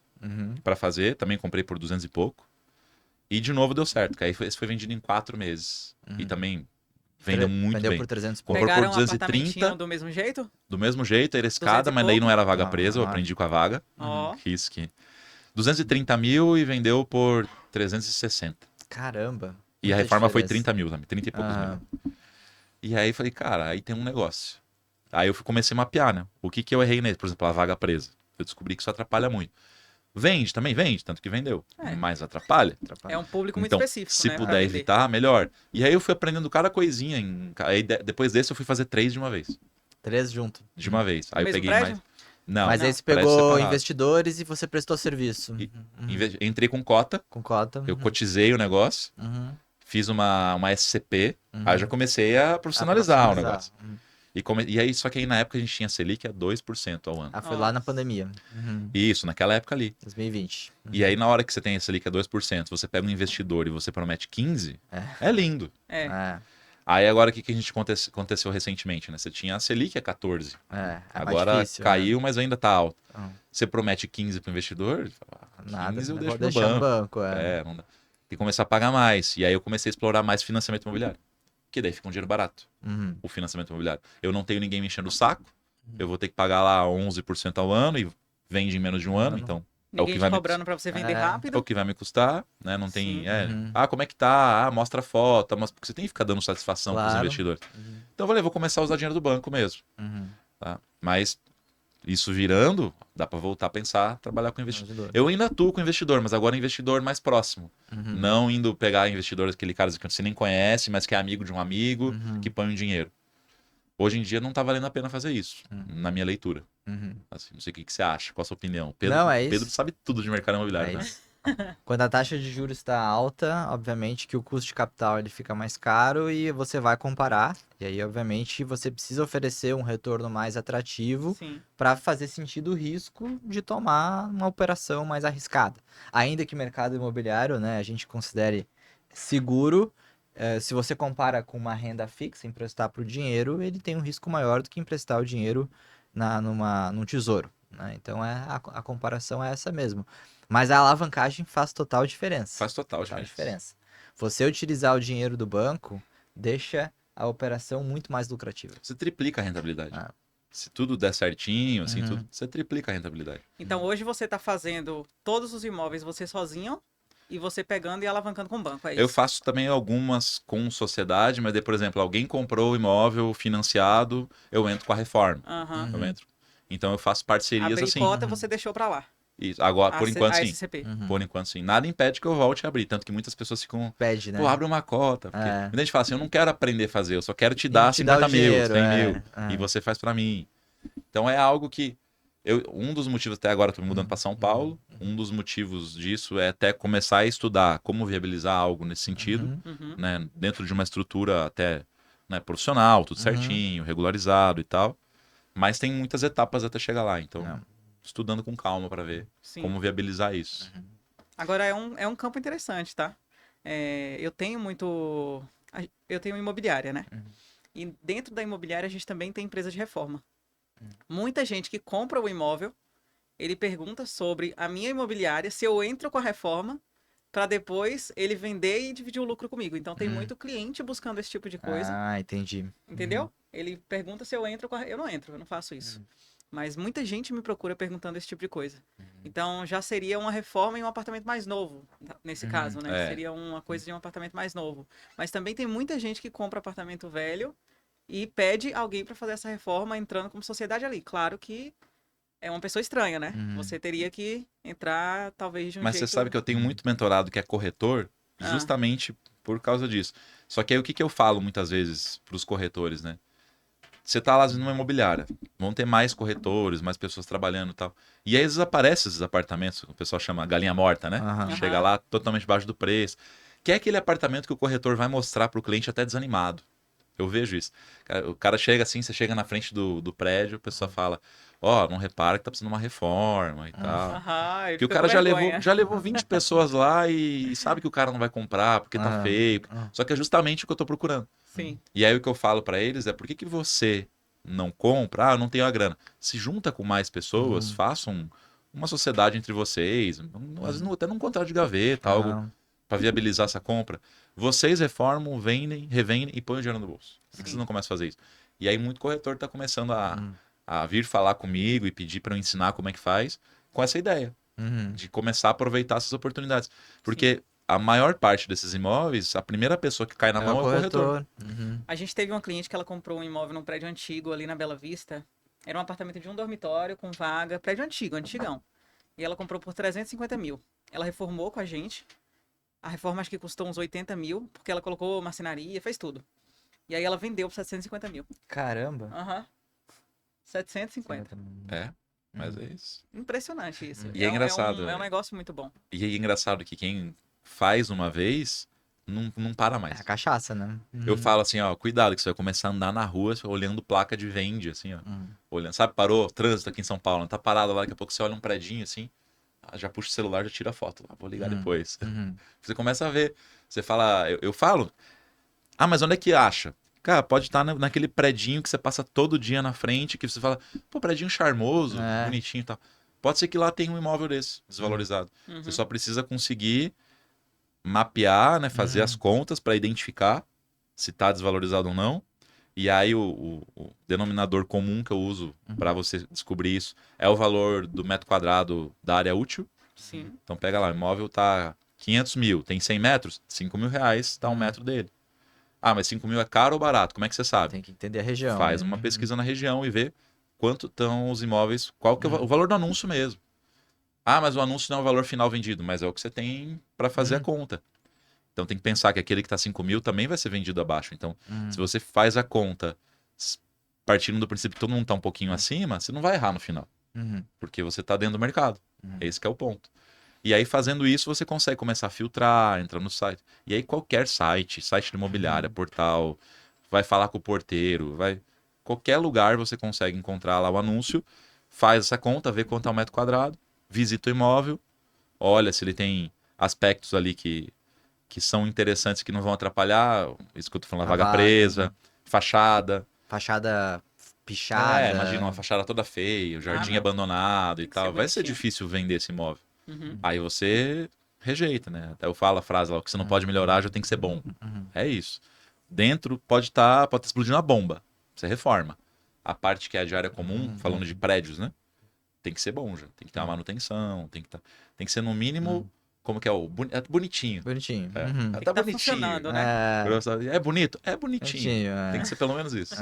pra fazer. Também comprei por 200 e pouco. E de novo deu certo, que aí esse foi vendido em 4 meses. E também vendeu muito Vendeu bem. por 300 Comprou por Pegaram um 230. apartamentinho do mesmo jeito? Do mesmo jeito, era 200 escada, e mas daí pouco? não era vaga Ah, presa, eu ah. aprendi com a vaga. Ó. Isso que 230 mil e vendeu por 360. Caramba. E a muita reforma foi diferença. 30 mil também, 30 e poucos Aham. mil. E aí falei, cara, aí tem um negócio. Aí eu comecei a mapear, né? O que eu errei nele? Por exemplo, a vaga presa. Eu descobri que isso atrapalha muito. Vende também, vende, tanto que vendeu. É. Mas atrapalha. É um público muito Então, específico, se né? pra puder vender. evitar, melhor. E aí eu fui aprendendo cada coisinha. Aí depois desse eu fui fazer 3 de uma vez. 3 junto. De uma vez. Aí eu mesmo peguei prédio? mais. Não, Mas aí você prédio pegou separado. investidores e você prestou serviço. E- Entrei com cota, Com cota. eu cotizei o negócio, fiz uma SCP, aí eu já comecei a profissionalizar o negócio. E aí, só que aí na época a gente tinha Selic a 2% ao ano. Ah, foi lá na pandemia. Isso, naquela época ali. 2020. E aí, na hora que você tem a Selic a 2%, você pega um investidor e você promete 15%, é lindo. É. É, Aí agora o que a gente aconteceu recentemente, né? Você tinha a Selic a 14%. é mais Agora difícil, caiu, mas ainda tá alto. Ah. Você promete 15 para o investidor, ele fala, Nada. 15 eu Vou deixo no deixar no banco. banco. É, não dá. Tem que começar a pagar mais. E aí eu comecei a explorar mais financiamento imobiliário. Que daí fica um dinheiro barato, o financiamento imobiliário. Eu não tenho ninguém me enchendo o saco, eu vou ter que pagar lá 11% ao ano e vende em menos de um ano, então é o Ninguém que te vai me cobrando pra você vender é rápido. o que vai me custar, né? Não tem. Sim. Como é que tá? Mostra a foto. Mas porque você tem que ficar dando satisfação para os Claro. investidores. Então eu falei, vou começar a usar dinheiro do banco mesmo. Tá? Mas isso virando, dá para voltar a pensar, trabalhar com investidor. Eu ainda atuo com investidor, mas agora investidor mais próximo. Não indo pegar investidores, aquele cara que você nem conhece, mas que é amigo de um amigo, que põe um dinheiro. Hoje em dia não tá valendo a pena fazer isso, na minha leitura. Assim, não sei o que você acha, qual a sua opinião. Não, é isso. Pedro sabe tudo de mercado imobiliário, É né? isso. Quando a taxa de juros está alta, obviamente que o custo de capital ele fica mais caro e você vai comparar. E aí, obviamente, você precisa oferecer um retorno mais atrativo Sim. para fazer sentido o risco de tomar uma operação mais arriscada. Ainda que o mercado imobiliário, né, a gente considere seguro, se você compara com uma renda fixa, emprestar para o dinheiro, ele tem um risco maior do que emprestar o dinheiro num tesouro, né? Então, a comparação é essa mesmo. Mas a alavancagem faz total diferença. Faz total diferença. Você utilizar o dinheiro do banco deixa a operação muito mais lucrativa. Você triplica a rentabilidade. Ah. Se tudo der certinho, assim, tudo, você triplica a rentabilidade. Então hoje você tá fazendo todos os imóveis você sozinho e você pegando e alavancando com o banco, é isso? Eu faço também algumas com sociedade, mas daí, por exemplo, alguém comprou o imóvel financiado, eu entro com a reforma. Aham. Eu entro. Então eu faço parcerias Abrir assim. cota você deixou pra lá. Isso. Agora, por enquanto, a sim. SCP. Por enquanto, sim. Nada impede que eu volte a abrir. Tanto que muitas pessoas ficam. Pede, né? Pô, abre uma cota. Porque É. muita gente fala assim: eu não quero aprender a fazer, eu só quero te dar te dar 50 o mil, dinheiro, 100 é, mil. é. E você faz pra mim. Então é algo que. Um dos motivos, até agora, eu tô me mudando para São Paulo. Um dos motivos disso é até começar a estudar como viabilizar algo nesse sentido, né? Dentro de uma estrutura até, né, profissional, tudo certinho, regularizado e tal. Mas tem muitas etapas até chegar lá. Então, estudando com calma para ver Sim. como viabilizar isso. Agora é um campo interessante, tá? Eu tenho imobiliária, né? E dentro da imobiliária a gente também tem empresa de reforma. Muita gente que compra o imóvel, ele pergunta sobre a minha imobiliária, se eu entro com a reforma, para depois ele vender e dividir o lucro comigo. Então tem muito cliente buscando esse tipo de coisa. Ah, entendi. Entendeu? Ele pergunta se eu entro com a... Eu não entro, eu não faço isso. Mas muita gente me procura perguntando esse tipo de coisa. Então já seria uma reforma em um apartamento mais novo, nesse caso, né? É. Seria uma coisa de um apartamento mais novo. Mas também tem muita gente que compra apartamento velho e pede alguém para fazer essa reforma entrando como sociedade ali. Claro que é uma pessoa estranha, né? Você teria que entrar, talvez, de um Mas jeito... você sabe que eu tenho muito mentorado que é corretor, justamente por causa disso. Só que aí o que eu falo muitas vezes para os corretores, né? você tá lá numa imobiliária, vão ter mais corretores, mais pessoas trabalhando e tal. E aí desaparecem esses apartamentos, o pessoal chama galinha morta, né? Aham. Chega lá totalmente baixo do preço. Que é aquele apartamento que o corretor vai mostrar pro cliente até desanimado. Eu vejo isso. O cara chega assim, você chega na frente do prédio, a pessoa fala, ó, não repara que tá precisando de uma reforma e tal. Aham, ele Que o fica cara com já vergonha. levou 20 pessoas lá e sabe que o cara não vai comprar porque tá Aham. feio. Aham. Só que é justamente o que eu tô procurando. Sim, E aí o que eu filo pra eles é por que que você não compra? Ah, eu não tenho a grana. Se junta com mais pessoas, façam uma sociedade entre vocês, às vezes até num contrato de gaveta, algo Aham. para viabilizar essa compra. Vocês reformam, vendem, revendem e põem o dinheiro no bolso. Por que vocês sim. não começam a fazer isso? E aí muito corretor está começando Uhum. a vir falar comigo e pedir para eu ensinar como é que faz, com essa ideia Uhum. de começar a aproveitar essas oportunidades. Porque a maior parte desses imóveis, a primeira pessoa que cai na É mão o é o corretor. corretor. Uhum. A gente teve uma cliente que ela comprou um imóvel num prédio antigo ali na Bela Vista. Era um apartamento de um dormitório com vaga, prédio antigo, antigão. E ela comprou por 350 mil. Ela reformou com a gente. A reforma acho que custou uns 80 mil, porque ela colocou marcenaria, fez tudo. E aí ela vendeu por 750 mil. Caramba. Aham. 750. É, mas é isso. Impressionante isso. E é engraçado. É um negócio muito bom. E é engraçado que quem faz uma vez não para É mais. a cachaça, né? Eu Uhum. falo assim, ó, cuidado que você vai começar a andar na rua olhando placa de vende, assim, ó. Uhum. Olhando, sabe, parou, trânsito aqui em São Paulo, tá parado lá, daqui a pouco você olha um predinho assim, já puxa o celular, já tira a foto. Ah, vou ligar depois. Uhum. Você começa a ver. Você fala, eu falo, ah, mas onde é que acha? Cara, pode estar naquele predinho que você passa todo dia na frente, que você fala, pô, predinho charmoso, É. bonitinho e tal. Pode ser que lá tenha um imóvel desse, desvalorizado. Uhum. Você só precisa conseguir mapear, né, fazer as contas para identificar se está desvalorizado ou não. E aí o denominador comum que eu uso para você descobrir isso é o valor do metro quadrado da área útil. Sim. Então pega lá, o imóvel tá 500 mil, tem 100 metros, 5 mil reais tá um metro dele. Ah, mas 5 mil é caro ou barato? Como é que você sabe? Tem que entender a região. Faz né? uma pesquisa na região e vê quanto estão os imóveis, qual que é o valor do anúncio mesmo. Ah, mas o anúncio não é o valor final vendido, mas é o que você tem para fazer a conta. Então tem que pensar que aquele que está 5 mil também vai ser vendido abaixo. Então, se você faz a conta partindo do princípio que todo mundo está um pouquinho acima, você não vai errar no final. Uhum. Porque você está dentro do mercado. Esse que é o ponto. E aí, fazendo isso, você consegue começar a filtrar, entrar no site. E aí, qualquer site de imobiliária, portal, vai falar com o porteiro, qualquer lugar você consegue encontrar lá o anúncio, faz essa conta, vê quanto é o metro quadrado, visita o imóvel, olha se ele tem aspectos ali que são interessantes, que não vão atrapalhar, isso que eu tô falando, a A vaga vaga, presa, fachada. Fachada pichada. Imagina uma fachada toda feia, o jardim não. abandonado e Tem que ser tal. Vai ser bonitinho. difícil vender esse imóvel. Uhum. Aí você rejeita, né? Até eu falo a frase lá, o que você não pode melhorar já tem que ser bom. É isso. Dentro pode estar explodindo a bomba. Você reforma. A parte que é de área comum, falando de prédios, né? Tem que ser bom já. Tem que ter uma manutenção, tem que ser no mínimo, como que é é bonitinho. Bonitinho. É. Uhum. Tá Tem que tá bonitinho. funcionando, né? É bonito? É bonitinho. Bonitinho, é. Tem que ser pelo menos isso.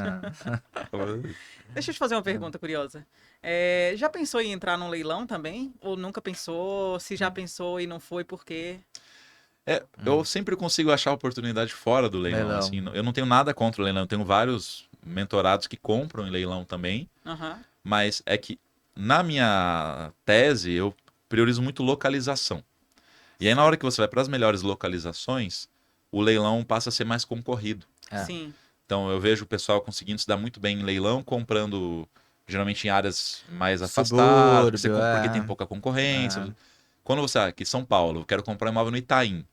Deixa eu te fazer uma pergunta curiosa. Já pensou em entrar num leilão também? Ou nunca pensou? Se já pensou e não foi, por quê? Eu sempre consigo achar oportunidade fora do leilão. Leilão. Assim, eu não tenho nada contra o leilão. Eu tenho vários mentorados que compram em leilão também. Aham. Mas é que na minha tese eu priorizo muito localização. E aí na hora que você vai para as melhores localizações, o leilão passa a ser mais concorrido. É. Sim. Então eu vejo o pessoal conseguindo se dar muito bem em leilão, comprando geralmente em áreas mais afastadas, Subúrbio, porque tem pouca concorrência. É. Quando você, aqui em São Paulo, eu quero comprar um imóvel no Itaim.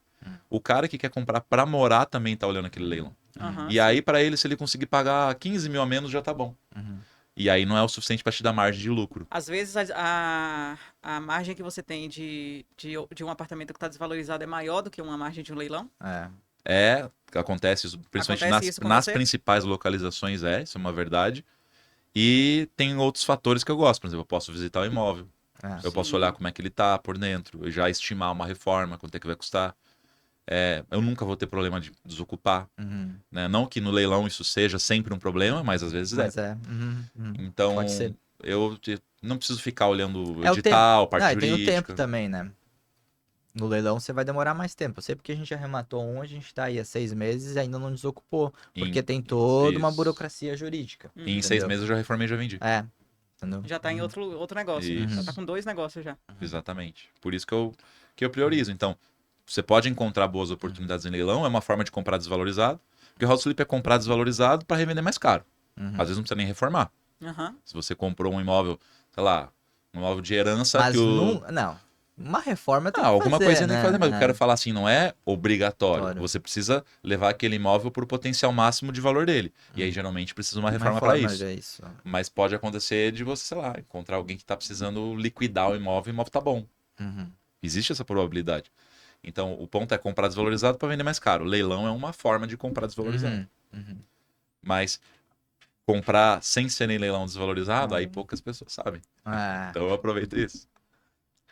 O cara que quer comprar para morar também tá olhando aquele leilão. Aham. E aí para ele, se ele conseguir pagar 15 mil a menos, já tá bom. E aí não é o suficiente para te dar margem de lucro. Às vezes a margem que você tem de um apartamento que está desvalorizado é maior do que uma margem de um leilão? Acontece isso, principalmente Acontece isso com nas você? principais localizações, isso é uma verdade. E tem outros fatores que eu gosto. Por exemplo, eu posso visitar o imóvel. Eu posso Sim. olhar como é que ele tá por dentro. Eu já estimar uma reforma, quanto é que vai custar. Eu nunca vou ter problema de desocupar. Uhum. Né? Não que no leilão isso seja sempre um problema, mas às vezes Mas é. Então, Pode ser. eu não preciso ficar olhando É o edital, tempo. parte E tem o jurídica. tempo também, né? No leilão você vai demorar mais tempo. Eu sei porque a gente arrematou um, a gente tá aí há 6 meses e ainda não desocupou. Porque tem toda uma Isso. burocracia jurídica. E em 6 Entendeu? meses eu já reformei e já vendi. É, entendeu? Já tá em outro negócio. Isso. Já tá com 2 negócios já. Exatamente. Por isso que eu priorizo. Então, você pode encontrar boas oportunidades em leilão, é uma forma de comprar desvalorizado. Porque o house flip é comprar desvalorizado para revender mais caro. Às vezes não precisa nem reformar. Aham. Se você comprou um imóvel, sei lá, um imóvel de herança Mas que o... não. Uma reforma tem que alguma fazer, coisa tem né? que fazer, mas eu quero falar assim, não é obrigatório. Claro. Você precisa levar aquele imóvel para o potencial máximo de valor dele. E aí, geralmente, precisa uma reforma para isso. É isso. Mas pode acontecer de você, sei lá, encontrar alguém que está precisando liquidar o imóvel tá bom. Existe essa probabilidade. Então, o ponto é comprar desvalorizado para vender mais caro. Leilão é uma forma de comprar desvalorizado. Mas comprar sem ser em leilão desvalorizado, aí poucas pessoas sabem. É. Então, eu aproveito isso.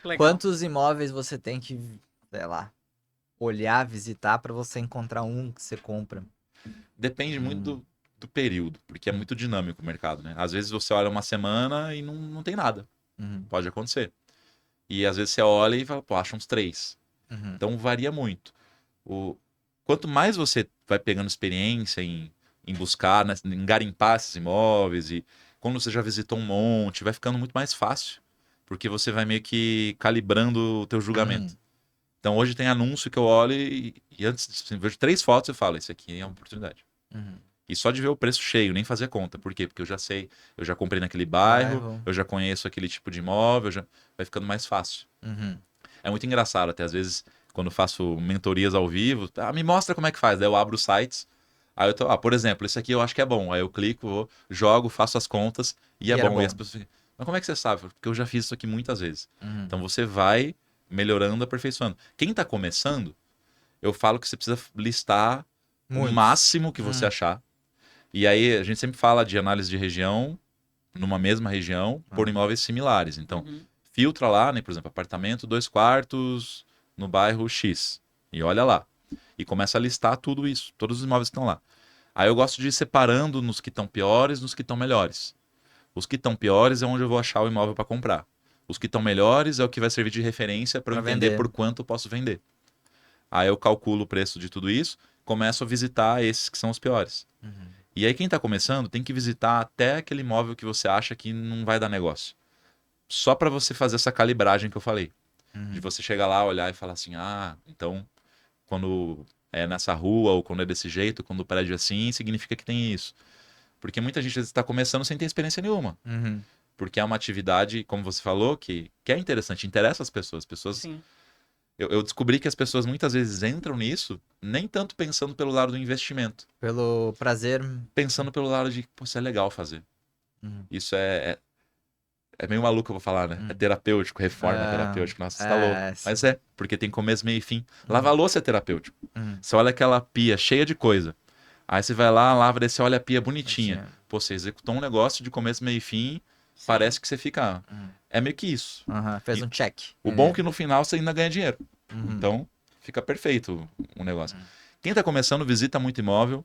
Legal. Quantos imóveis você tem que, sei lá, olhar, visitar pra você encontrar um que você compra? Depende muito do período, porque é muito dinâmico o mercado, né? Às vezes você olha uma semana e não tem nada. Pode acontecer. E às vezes você olha e fala, pô, acha uns 3. Então varia muito. Quanto mais você vai pegando experiência em buscar, né, em garimpar esses imóveis, e quando você já visitou um monte, vai ficando muito mais fácil. Porque você vai meio que calibrando o teu julgamento. Então hoje tem anúncio que eu olho e antes de vejo 3 fotos eu falo, esse aqui é uma oportunidade. E só de ver o preço cheio, nem fazer conta. Por quê? Porque eu já sei, eu já comprei naquele bairro, eu já conheço aquele tipo de imóvel, vai ficando mais fácil. É muito engraçado até, às vezes, quando eu faço mentorias ao vivo, me mostra como é que faz. Daí eu abro os sites, aí eu tô, por exemplo, esse aqui eu acho que é bom. Aí eu clico, jogo, faço as contas e é bom. E as pessoas ficam, mas como é que você sabe? Porque eu já fiz isso aqui muitas vezes. Então você vai melhorando, aperfeiçoando. Quem tá começando, eu falo que você precisa listar o máximo que você achar. E aí a gente sempre fala de análise de região, numa mesma região, por imóveis similares. Então, filtra lá, né, por exemplo, apartamento 2 quartos no bairro X. E olha lá. E começa a listar tudo isso, todos os imóveis que estão lá. Aí eu gosto de ir separando nos que estão piores, nos que estão melhores. Os que estão piores é onde eu vou achar o imóvel para comprar. Os que estão melhores é o que vai servir de referência para eu entender vender. por quanto eu posso vender. Aí eu calculo o preço de tudo isso, começo a visitar esses que são os piores. E aí quem está começando tem que visitar até aquele imóvel que você acha que não vai dar negócio. Só para você fazer essa calibragem que eu falei. De você chegar lá, olhar e falar assim, então quando é nessa rua ou quando é desse jeito, quando o prédio é assim, significa que tem isso. Porque muita gente está começando sem ter experiência nenhuma. Porque é uma atividade, como você falou, que é interessante, interessa as pessoas. Sim. Eu descobri que as pessoas muitas vezes entram nisso, nem tanto pensando pelo lado do investimento. Pelo prazer. Pensando pelo lado de, pô, isso é legal fazer. Isso é meio maluco, eu vou falar, né? É terapêutico, reforma terapêutica. Nossa, você tá louco. Sim. Mas porque tem começo, meio e fim. Lavar louça é terapêutico. Você olha aquela pia cheia de coisa. Aí você vai lá, lava, daí você olha a pia bonitinha. Pô, você executou um negócio de começo, meio e fim. Sim. Parece que você fica... É meio que isso. Fez um check. O bom é que no final você ainda ganha dinheiro. Então, fica perfeito o negócio. Quem tá começando, visita muito imóvel,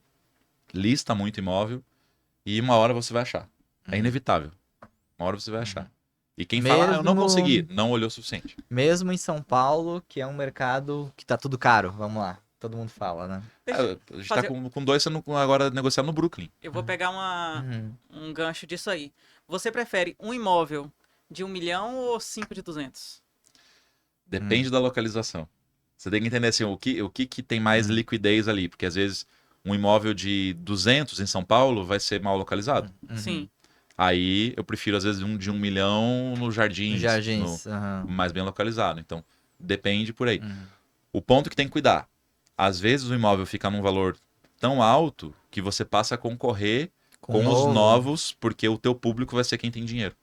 lista muito imóvel, e uma hora você vai achar. É inevitável. Uma hora você vai achar. E quem fala, eu não consegui, não olhou o suficiente. Mesmo em São Paulo, que é um mercado que tá tudo caro, vamos lá. Todo mundo fala, né? A gente tá com 2 sendo agora negociando no Brooklyn. Eu vou pegar um gancho disso aí. Você prefere um imóvel de 1 milhão ou 5 de 200? Depende da localização. Você tem que entender assim, o que tem mais liquidez ali. Porque às vezes um imóvel de 200 em São Paulo vai ser mal localizado. Sim. Aí eu prefiro às vezes de 1 milhão no Jardins. Mais bem localizado. Então, depende por aí. O ponto que tem que cuidar. Às vezes o imóvel fica num valor tão alto que você passa a concorrer com os novos, porque o teu público vai ser quem tem dinheiro.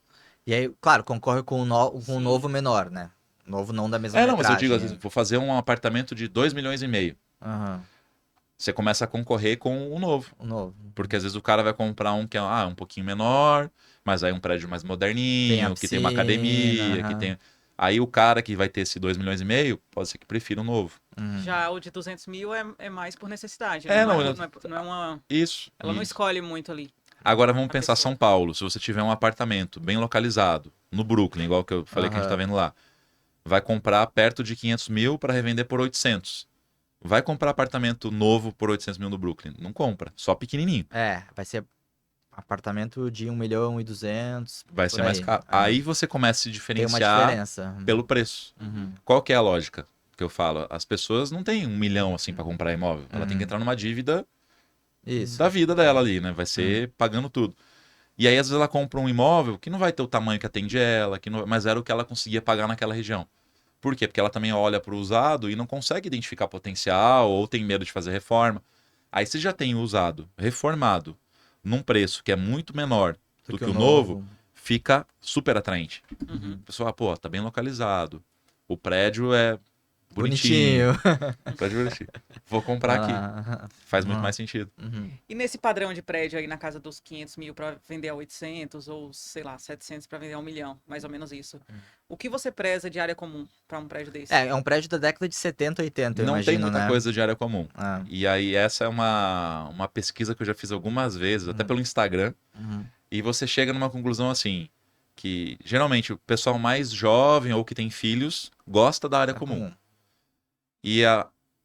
E aí, claro, concorre com o novo menor, né? Novo não da mesma metragem. Não, mas eu digo, às vezes, vou fazer um apartamento de 2,5 milhões. Você começa a concorrer com o novo. Porque às vezes o cara vai comprar um que é um pouquinho menor, mas aí um prédio mais moderninho, que tem uma academia, que tem... Aí o cara que vai ter esse 2,5 milhões, pode ser que prefira um novo. Já o de 200 mil é mais por necessidade. Não é uma... Isso. Ela não escolhe muito ali. Agora vamos pensar São Paulo. Se você tiver um apartamento bem localizado, no Brooklyn, igual que eu falei que a gente tá vendo lá. vai comprar perto de 500 mil para revender por 800. Vai comprar apartamento novo por 800 mil no Brooklyn? Não compra, só pequenininho. Vai ser apartamento de 1.200.000, Vai por ser mais aí. caro. Aí você começa a se Tem uma diferenciar diferença. pelo preço. Uhum. Qual que é a lógica que eu falo? As pessoas não têm 1 milhão assim para comprar imóvel. Ela tem que entrar numa dívida Isso. da vida dela ali, né? Vai ser pagando tudo. E aí, às vezes, ela compra um imóvel que não vai ter o tamanho que atende ela, mas era o que ela conseguia pagar naquela região. Por quê? Porque ela também olha para o usado e não consegue identificar potencial ou tem medo de fazer reforma. Aí você já tem o usado reformado num preço que é muito menor do que o novo, fica super atraente. Uhum. A pessoa, pô, tá bem localizado. O prédio é bonitinho. O prédio é bonitinho. Vou comprar aqui. Faz muito mais sentido. Uhum. E nesse padrão de prédio aí na casa dos 500 mil para vender a 800 ou, sei lá, 700 para vender a 1 milhão, mais ou menos isso. O que você preza de área comum para um prédio desse? É um prédio da década de 70, 80, eu Não tem imagino, muita né? coisa de área comum. Ah. E aí essa é uma pesquisa que eu já fiz algumas vezes, até pelo Instagram. E você chega numa conclusão assim, que geralmente o pessoal mais jovem ou que tem filhos gosta da área comum.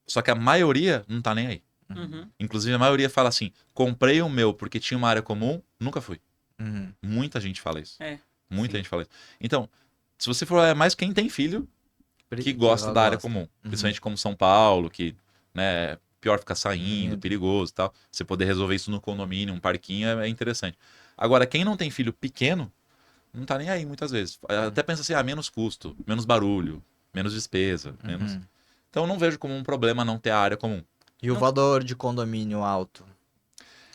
Só que a maioria não tá nem aí. Uhum. Inclusive a maioria fala assim, comprei o meu porque tinha uma área comum, nunca fui. Uhum. Muita gente fala isso. Muita sim. gente fala isso. Então, se você for é mais quem tem filho que gosta da área comum. Principalmente como São Paulo, que, né, pior ficar saindo, perigoso e tal. Você poder resolver isso no condomínio, um parquinho, é interessante. Agora, quem não tem filho pequeno, não tá nem aí muitas vezes. Até pensa assim, menos custo, menos barulho, menos despesa, menos... Então, eu não vejo como um problema não ter a área comum. E o valor de condomínio alto?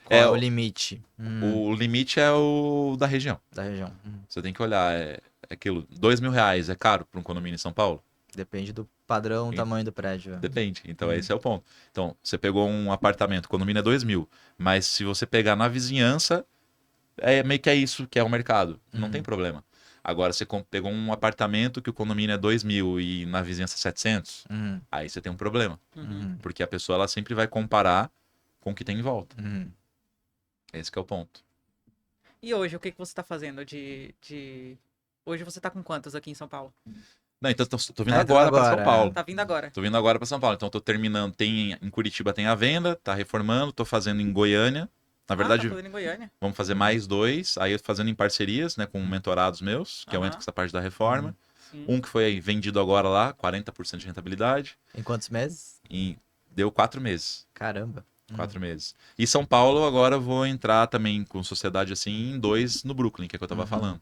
Qual é o limite? O limite é o da região. Da região. Você tem que olhar, é aquilo, R$ 2.000 é caro para um condomínio em São Paulo? Depende do padrão, tamanho do prédio. Depende. Então, esse é o ponto. Então, você pegou um apartamento, o condomínio é 2.000, mas se você pegar na vizinhança, meio que é isso que é o mercado. Não tem problema. Agora, você pegou um apartamento que o condomínio é 2.000 e na vizinhança 700, aí você tem um problema. Porque a pessoa ela sempre vai comparar com o que tem em volta. Esse que é o ponto. E hoje, o que você está fazendo Hoje você está com quantos aqui em São Paulo? Não, então tô vindo agora para São Paulo. Tá vindo agora. Tô vindo agora para São Paulo. Então tô terminando, em Curitiba tem a venda, tá reformando, tô fazendo em Goiânia. Na verdade, tá fazendo em Goiânia. Vamos fazer mais 2, aí eu fazendo em parcerias, né, com mentorados meus, que aumentam essa parte da reforma. Um que foi vendido agora lá, 40% de rentabilidade. Em quantos meses? Deu 4 meses. Caramba. 4 meses. E São Paulo, agora eu vou entrar também com sociedade assim em 2 no Brooklyn, que é que eu tava falando.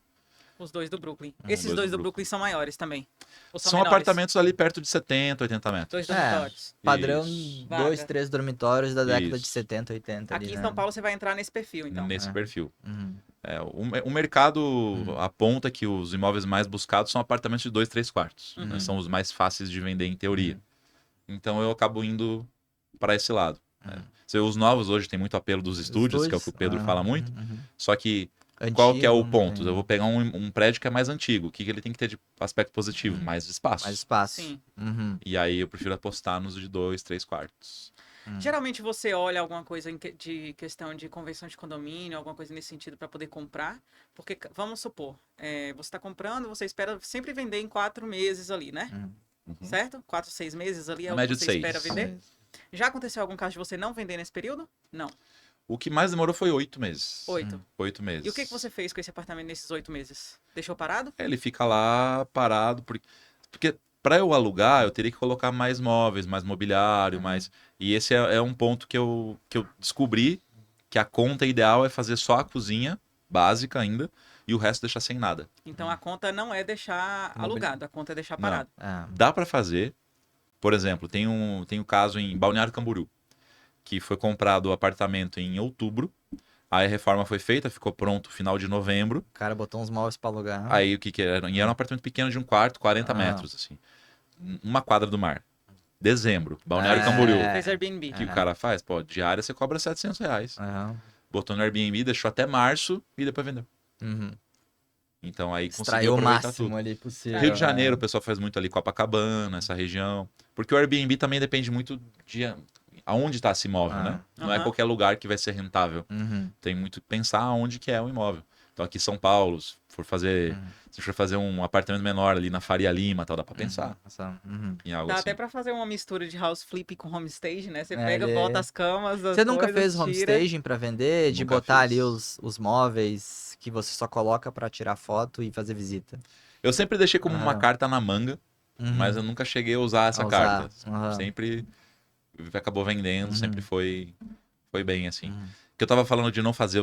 Os 2 do Brooklyn. Esses dois do Brooklyn são maiores também? Ou são menores? Apartamentos ali perto de 70, 80 metros. 2 dormitórios. Padrão, Isso. 2, 3 dormitórios da década de Isso. 70, 80. Aqui ali, em né? São Paulo você vai entrar nesse perfil, então. Nesse perfil. Uhum. O mercado aponta que os imóveis mais buscados são apartamentos de 2, 3 quartos. Né? São os mais fáceis de vender em teoria. Então eu acabo indo para esse lado. Os novos hoje tem muito apelo dos estúdios, que é o que o Pedro fala muito. Só que qual que é o ponto? Eu vou pegar um prédio que é mais antigo. O que ele tem que ter de aspecto positivo? Mais espaço. Mais espaço. Sim. E aí eu prefiro apostar nos de 2, 3 quartos. Geralmente você olha alguma coisa de questão de convenção de condomínio, alguma coisa nesse sentido para poder comprar. Porque, vamos supor, você está comprando, você espera sempre vender em 4 meses ali, né? Certo? 4, 6 meses ali é o que média de você 6. espera vender. Já aconteceu algum caso de você não vender nesse período? Não. O que mais demorou foi 8 meses. 8. 8 meses. E o que você fez com esse apartamento nesses 8 meses? Deixou parado? Ele fica lá parado, porque para eu alugar, eu teria que colocar mais móveis, mais mobiliário, mais... E esse é um ponto que eu descobri, que a conta ideal é fazer só a cozinha, básica ainda, e o resto deixar sem nada. Então a conta não é deixar alugado, a conta é deixar parado. Dá para fazer. Por exemplo, tem um caso em Balneário Camboriú, que foi comprado o apartamento em outubro, aí a reforma foi feita, ficou pronto final de novembro. O cara botou uns móveis pra alugar. Aí o que era? E era um apartamento pequeno de um quarto, 40 metros, assim. Uma quadra do mar. Dezembro, Balneário Camboriú. Fez Airbnb. O que o cara faz? Pô, diária você cobra R$ 700. Botou no Airbnb, deixou até março e depois vendeu. Então aí extraiu conseguiu o aproveitar máximo tudo. ali possível. Rio de Janeiro, o pessoal faz muito ali, Copacabana, essa região. Porque o Airbnb também depende muito de aonde está esse imóvel, né? Não é qualquer lugar que vai ser rentável. Tem muito que pensar aonde que é o imóvel. Então aqui em São Paulo, se for fazer um apartamento menor ali na Faria Lima, tal, dá pra pensar em algo Dá assim. até pra fazer uma mistura de house flip com homestage, né? Você É, pega, bota as camas, as Você nunca coisas, fez tira. homestaging pra vender? De Nunca botar fiz. ali os móveis que você só coloca pra tirar foto e fazer visita? Eu sempre deixei como uma Aham. carta na manga, mas eu nunca cheguei a usar essa A usar. carta. Aham. Sempre acabou vendendo, sempre foi bem assim. Uhum. O que eu tava falando de não fazer,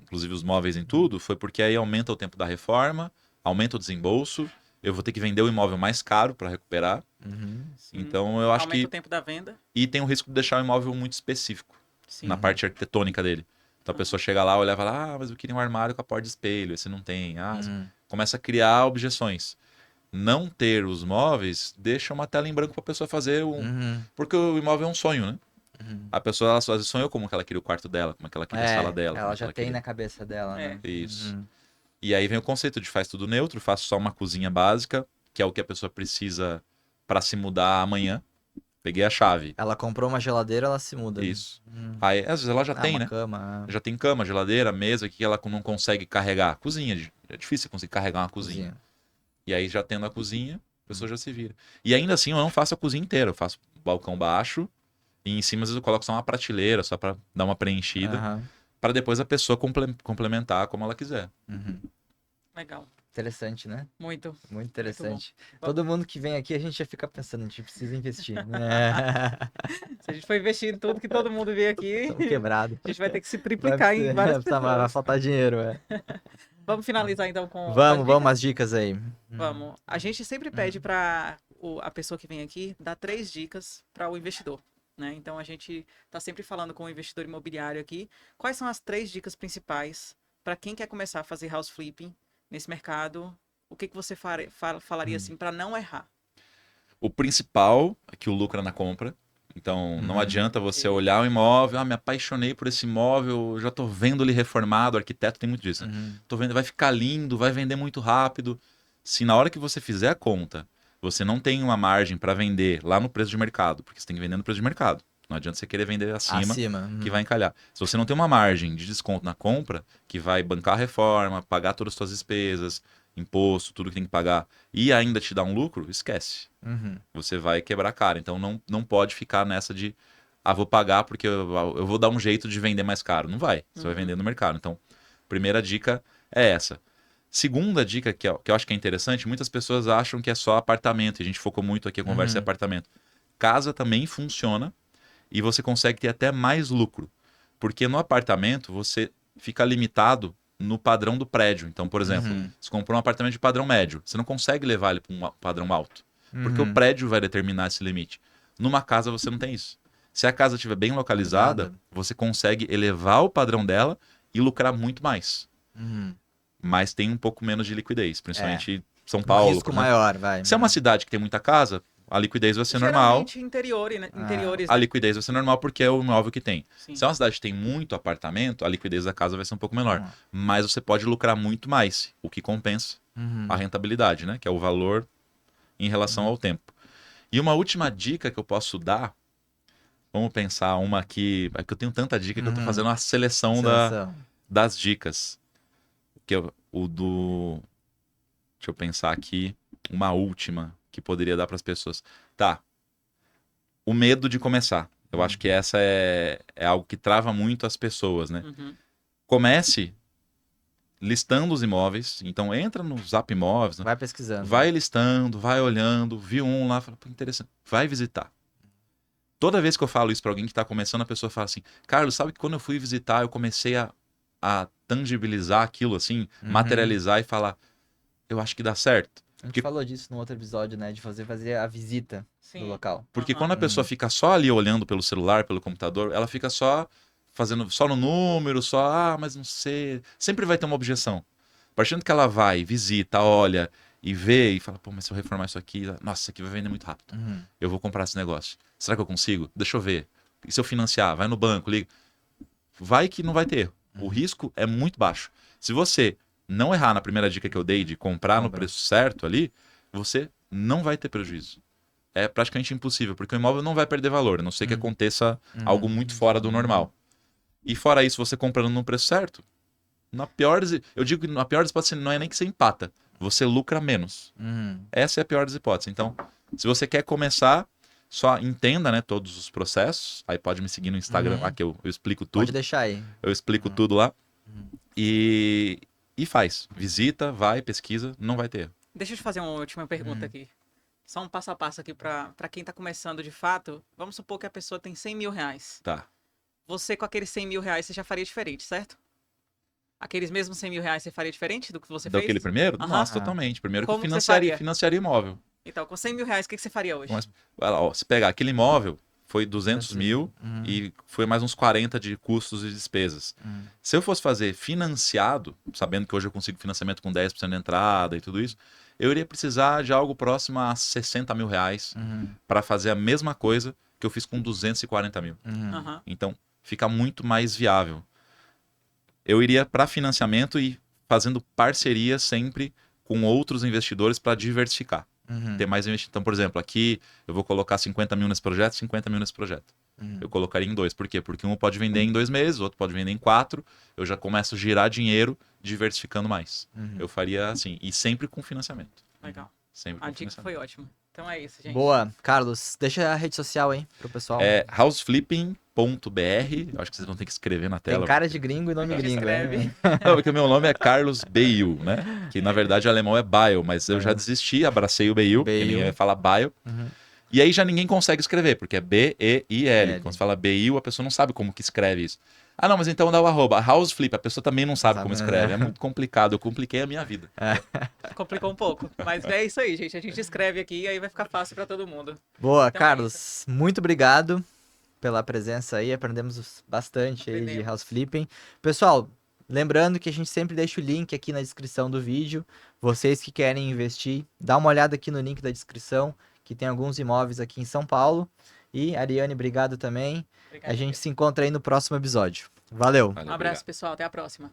inclusive, os móveis em tudo, foi porque aí aumenta o tempo da reforma, aumenta o desembolso, eu vou ter que vender o imóvel mais caro para recuperar. Uhum. Sim. Então eu acho Aumenta que. o tempo da venda. E tem o risco de deixar o imóvel muito específico Sim. na parte arquitetônica dele. Então a pessoa chega lá, olha e fala: ah, mas eu queria um armário com a porta de espelho, esse não tem. Começa a criar objeções. Não ter os móveis deixa uma tela em branco para a pessoa fazer Porque o imóvel é um sonho, né? A pessoa, ela às vezes sonhou como que ela queria o quarto dela, como que ela queria a sala dela. Ela como que já tem queria. na cabeça dela, né? Isso. E aí vem o conceito de faz tudo neutro, faço só uma cozinha básica, que é o que a pessoa precisa para se mudar amanhã. Peguei a chave. Ela comprou uma geladeira, ela se muda. Isso. Aí, às vezes ela já tem, uma né? cama. Já tem cama, geladeira, mesa, que ela não consegue carregar. Cozinha, é difícil conseguir carregar uma cozinha. E aí, já tendo a cozinha, a pessoa já se vira. E ainda assim, eu não faço a cozinha inteira. Eu faço balcão baixo e em cima, às vezes, eu coloco só uma prateleira, só para dar uma preenchida. Para depois a pessoa complementar como ela quiser. Legal. Interessante, né? Muito. Muito interessante. Muito Todo mundo que vem aqui, a gente já fica pensando, a gente precisa investir. Né? Se a gente for investir em tudo que todo mundo vê aqui, Estamos quebrados. a gente vai ter que se triplicar em várias pessoas. Vai faltar dinheiro, Vamos finalizar então com Vamos umas dicas aí. Vamos. A gente sempre pede para a pessoa que vem aqui dar 3 dicas para o investidor. Né? Então a gente está sempre falando com o investidor imobiliário aqui. Quais são as 3 dicas principais para quem quer começar a fazer house flipping nesse mercado? O que você falaria assim para não errar? O principal é que o lucro é na compra. Então, não adianta você olhar o imóvel, me apaixonei por esse imóvel, já tô vendo ele reformado, o arquiteto tem muito disso, né? Tô vendo, vai ficar lindo, vai vender muito rápido. Se na hora que você fizer a conta, você não tem uma margem para vender lá no preço de mercado, porque você tem que vender no preço de mercado. Não adianta você querer vender acima. Que vai encalhar. Se você não tem uma margem de desconto na compra, que vai bancar a reforma, pagar todas as suas despesas, imposto, tudo que tem que pagar, e ainda te dar um lucro, esquece. Você vai quebrar a cara. Então não pode ficar nessa de vou pagar porque eu vou dar um jeito de vender mais caro. Não vai. Você vai vender no mercado. Então, primeira dica é essa. Segunda dica, que eu acho que é interessante, muitas pessoas acham que é só apartamento, e a gente focou muito aqui a conversa em apartamento. Casa também funciona e você consegue ter até mais lucro. Porque no apartamento você fica limitado no padrão do prédio. Então, por exemplo, você comprou um apartamento de padrão médio, você não consegue levar ele para um padrão alto. Porque o prédio vai determinar esse limite. Numa casa você não tem isso. Se a casa estiver bem localizada, você consegue elevar o padrão dela e lucrar muito mais. Mas tem um pouco menos de liquidez, principalmente São Paulo. Um risco maior, vai. Se é uma cidade que tem muita casa, a liquidez vai ser normal. Interiores, né? A liquidez vai ser normal porque é o imóvel que tem. Sim. Se é uma cidade que tem muito apartamento, a liquidez da casa vai ser um pouco menor. Mas você pode lucrar muito mais, o que compensa a rentabilidade, né? Que é o valor em relação ao tempo. E uma última dica que eu posso dar, vamos pensar uma aqui, é que eu tenho tanta dica que eu estou fazendo uma seleção das dicas. Que deixa eu pensar aqui, uma última que poderia dar para as pessoas. Tá. O medo de começar. Eu acho que essa é algo que trava muito as pessoas, né? Comece listando os imóveis. Então, entra no Zap Imóveis. Vai pesquisando. Vai listando, vai olhando, viu um lá, fala, pô, interessante. Vai visitar. Toda vez que eu falo isso para alguém que está começando, a pessoa fala assim, Carlos, sabe que quando eu fui visitar, eu comecei a tangibilizar aquilo assim, materializar e falar, eu acho que dá certo. A gente falou disso no outro episódio, né? De fazer a visita do local. Porque quando a pessoa fica só ali olhando pelo celular, pelo computador, ela fica só fazendo só no número, mas não sei. Sempre vai ter uma objeção. A partir do que ela vai, visita, olha e vê e fala, pô, mas se eu reformar isso aqui, nossa, isso aqui vai vender muito rápido. Eu vou comprar esse negócio. Será que eu consigo? Deixa eu ver. E se eu financiar? Vai no banco, liga. Vai que não vai ter erro. O risco é muito baixo. Se você não errar na primeira dica que eu dei de comprar no preço certo ali, você não vai ter prejuízo. É praticamente impossível, porque o imóvel não vai perder valor, a não ser que aconteça algo muito fora do normal. E fora isso, você comprando no preço certo, Eu digo que na pior das hipóteses não é nem que você empata, você lucra menos. Essa é a pior das hipóteses. Então, se você quer começar, só entenda, né, todos os processos. Aí pode me seguir no Instagram lá que eu explico tudo. Pode deixar aí. Eu explico tudo lá. E faz. Visita, vai, pesquisa, não vai ter erro. Deixa eu te fazer uma última pergunta aqui. Só um passo a passo aqui pra quem tá começando de fato. Vamos supor que a pessoa tem 100 mil reais. Tá. Você com aqueles 100 mil reais, você já faria diferente, certo? Aqueles mesmos 100 mil reais, você faria diferente do que você fez? Daquele primeiro? Aham. Nossa, totalmente. Primeiro que eu Como que você faria? financiaria imóvel. Então, com 100 mil reais, o que você faria hoje? Mas, vai lá, ó, se pegar aquele imóvel, foi 200 mil e foi mais uns 40 de custos e despesas. Se eu fosse fazer financiado, sabendo que hoje eu consigo financiamento com 10% de entrada e tudo isso, eu iria precisar de algo próximo a 60 mil reais para fazer a mesma coisa que eu fiz com 240 mil. Aham. Então, fica muito mais viável. Eu iria para financiamento e fazendo parceria sempre com outros investidores para diversificar. Ter mais investimento. Então, por exemplo, aqui eu vou colocar 50 mil nesse projeto, 50 mil nesse projeto. Eu colocaria em 2. Por quê? Porque um pode vender em 2 meses, o outro pode vender em 4. Eu já começo a girar dinheiro diversificando mais. Eu faria assim, e sempre com financiamento. Legal. Sempre com A dica financiamento. foi ótima. Então é isso, gente. Boa. Carlos, deixa a rede social aí pro pessoal. É houseflipping.br. Acho que vocês vão ter que escrever na tela. Tem cara de gringo e nome A gente gringo, escreve. né? Não, porque o meu nome é Carlos Beil, né? Que na verdade alemão é Beil, mas eu já desisti, abracei o Beil, porque ninguém vai falar Beil. E aí já ninguém consegue escrever, porque é B-E-I-L. Quando você fala Beil, a pessoa não sabe como que escreve isso. Ah, não, mas então dá o arroba. Houseflip, a pessoa também não sabe como escreve. É muito complicado, eu compliquei a minha vida. Complicou um pouco. Mas é isso aí, gente. A gente escreve aqui e aí vai ficar fácil pra todo mundo. Boa, Então é Carlos, muito obrigado pela presença aí, aprendemos bastante aí de Aprendemos. house flipping. Pessoal, lembrando que a gente sempre deixa o link aqui na descrição do vídeo. Vocês que querem investir, dá uma olhada aqui no link da descrição, que tem alguns imóveis aqui em São Paulo. E Ariane, obrigado também. Obrigado, A gente se encontra aí no próximo episódio. Valeu! Valeu, Um abraço, obrigado. pessoal. Até a próxima.